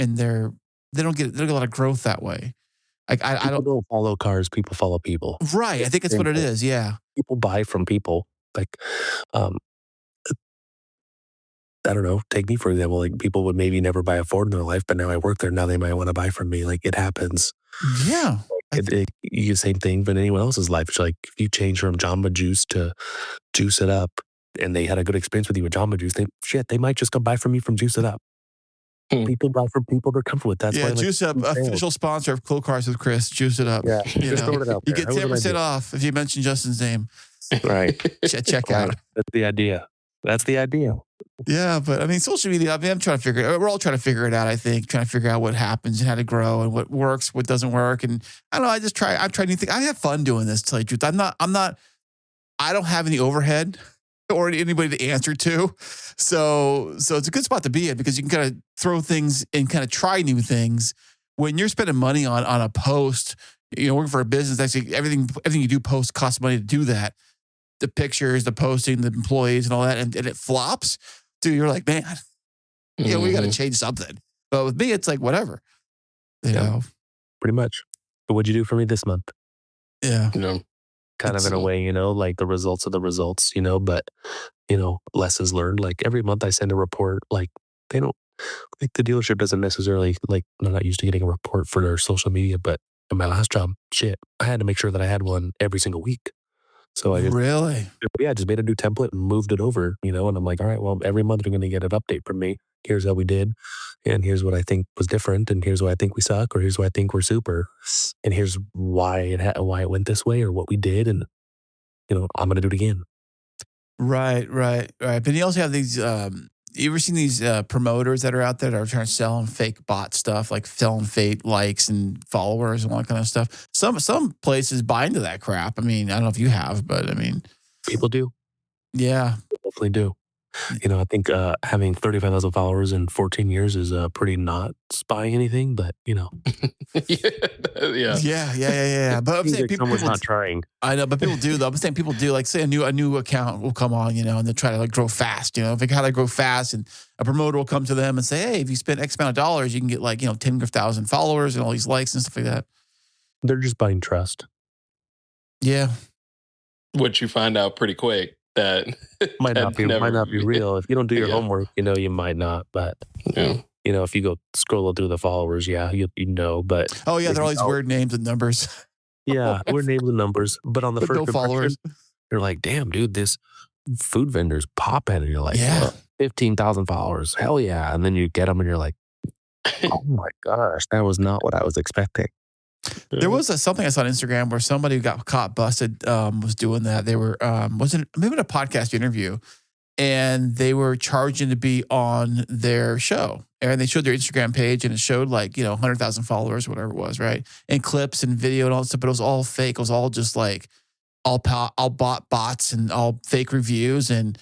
don't get a lot of growth that way. Like I don't follow cars, people follow people. Right. I think that's what it is. Yeah. People buy from people. Like, I don't know, take me for example, like people would maybe never buy a Ford in their life, but now I work there. Now they might want to buy from me. Like, it happens. Yeah. You same thing, but anyone else's life. It's like, if you change from Jamba Juice to Juice It Up and they had a good experience with you with Jamba Juice, they might just go buy from me from Juice It Up. People buy from people they're comfortable with. That's why, Juice Up, official sponsor of Cool Cars with Chris. Juice It Up. Yeah, just throw it out there. You get 10% off if you mention Justin's name. Right. Check out. That's the idea. Yeah, but I mean, social media, I'm trying to figure it out. We're all trying to figure it out, I think, trying to figure out what happens and how to grow and what works, what doesn't work. And I don't know, I'm trying new things. I have fun doing this, to tell you the truth. I don't have any overhead or anybody to answer to. So it's a good spot to be in, because you can kind of throw things and kind of try new things. When you're spending money on a post, working for a business, actually everything you do post costs money to do that. The pictures, the posting, the employees and all that, and it flops, dude, you're like, man, we got to change something. But with me, it's like, whatever, you know. Pretty much. But what'd you do for me this month? Yeah. Kind of in a way, like the results of the results, but, lessons learned. Like, every month I send a report. Like, they don't, like, the dealership doesn't necessarily, like, they're not used to getting a report for their social media, but in my last job, I had to make sure that I had one every single week. So I just made a new template and moved it over, and I'm like, all right, well, every month you're going to get an update from me. Here's how we did, and here's what I think was different, and here's why I think we suck, or here's why I think we're super, and here's why it went this way, or what we did, and I'm going to do it again. Right. But you also have these. You ever seen these promoters that are out there that are trying to sell them fake bot stuff, like selling fake likes and followers and all that kind of stuff? Some places buy into that crap. I mean, I don't know if you have, but I mean, people do. Yeah, They definitely do. I think having 35,000 followers in 14 years is pretty not spying anything, but yeah. Yeah. But I'm saying someone's not trying. I know, but people do though. I'm saying people do. Like, say a new account will come on, and they'll try to like grow fast. If they gotta grow fast, and a promoter will come to them and say, "Hey, if you spend X amount of dollars, you can get like 10,000 followers and all these likes and stuff like that." They're just buying trust. Yeah. Which you find out pretty quick that might not be real. If you don't do your homework, you might not. But if you go scroll through the followers, you know. But oh yeah, they're all these weird names and numbers. Yeah, weird names and numbers. But on the first no followers, you're like, damn, dude, this food vendor's popping, and you're like, yeah, 15,000 followers, hell yeah! And then you get them, and you're like, oh my gosh, that was not what I was expecting. There was something I saw on Instagram where somebody who got caught busted was doing that. They were maybe in a podcast interview, and they were charging to be on their show. And they showed their Instagram page, and it showed 100,000 followers, whatever it was, right? And clips and video and all that stuff, but it was all fake. It was all just like all bot bots and all fake reviews, and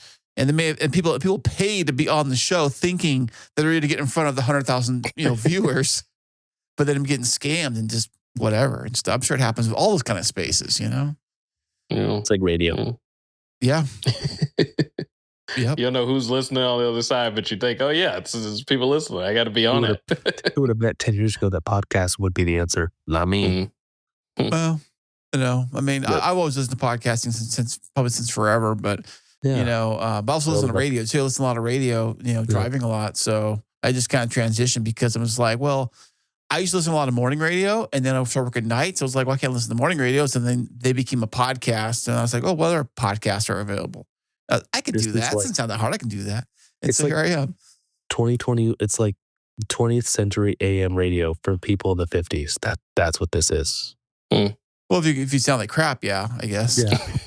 people paid to be on the show thinking that they're ready to get in front of the 100,000 viewers, but then I'm getting scammed and just whatever and stuff. I'm sure it happens with all those kind of spaces, It's like radio. Yeah. Yep. You don't know who's listening on the other side, but you think, oh yeah, it's people listening. I got to be on it. Who would have bet 10 years ago that podcast would be the answer? Not me. Well, I mean, I've always listened to podcasting since forever, but but I also listen to radio too. I listen to a lot of radio, driving a lot. So I just kind of transitioned because I was like, well, I used to listen to a lot of morning radio, and then I started working nights. So I was like, well, I can't listen to morning radios. And then they became a podcast. And I was like, oh, well, other podcasts are available. I could do that. It doesn't sound that hard. I can do that. And so here I am. 2020, it's like 20th century AM radio for people in the 50s. That's what this is. Well, if you sound like crap, yeah, I guess.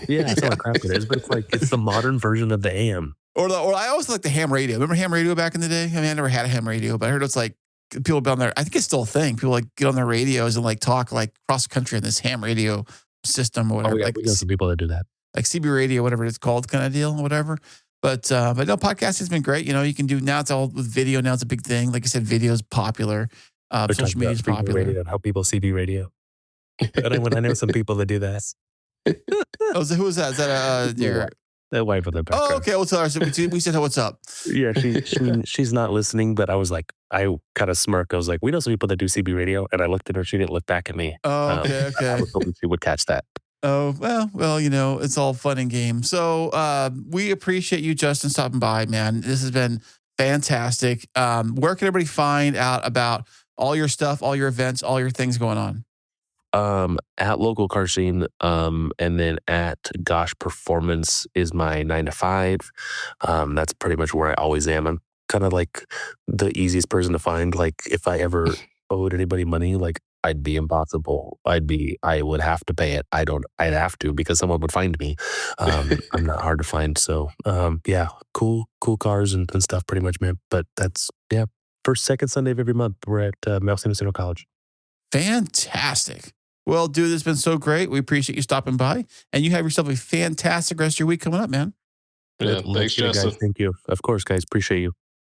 Yeah, it's not like crap it is, but it's the modern version of the AM. Or I always like the ham radio. Remember ham radio back in the day? I mean, I never had a ham radio, but I heard it's like people on there. I think it's still a thing. People get on their radios and talk cross country in this ham radio system or whatever. Oh, yeah, we know some people that do that. Like CB radio, whatever it's called, kind of deal, or whatever. But no, podcasting has been great. You can do now. It's all with video. Now it's a big thing. Like I said, video is popular. Social media is popular. Radio, how people CB radio. I know some people that do that. Oh, so who was that? Is that your that wife of the background? Oh, okay. We'll tell her. So we said, "What's up?" Yeah, she's not listening, but I was like, I kind of smirked. I was like, we know some people that do CB radio, and I looked at her. She didn't look back at me. Oh, okay. I was hoping she would catch that. Oh, well, it's all fun and games. So we appreciate you, Justin, stopping by, man. This has been fantastic. Where can everybody find out about all your stuff, all your events, all your things going on? At Local Car Scene, and then at Gosh Performance is my 9 to 5. That's pretty much where I always am. I'm kind of like the easiest person to find. Like if I ever owed anybody money, I'd be impossible. I would have to pay it. I'd have to because someone would find me. I'm not hard to find. So, cool cars and stuff pretty much, man. But that's, first, second Sunday of every month. We're at Mustang Central College. Fantastic. Well, dude, it's been so great. We appreciate you stopping by, and you have yourself a fantastic rest of your week coming up, man. Yeah, thanks, Justin. Guys. Thank you. Of course, guys. Appreciate you.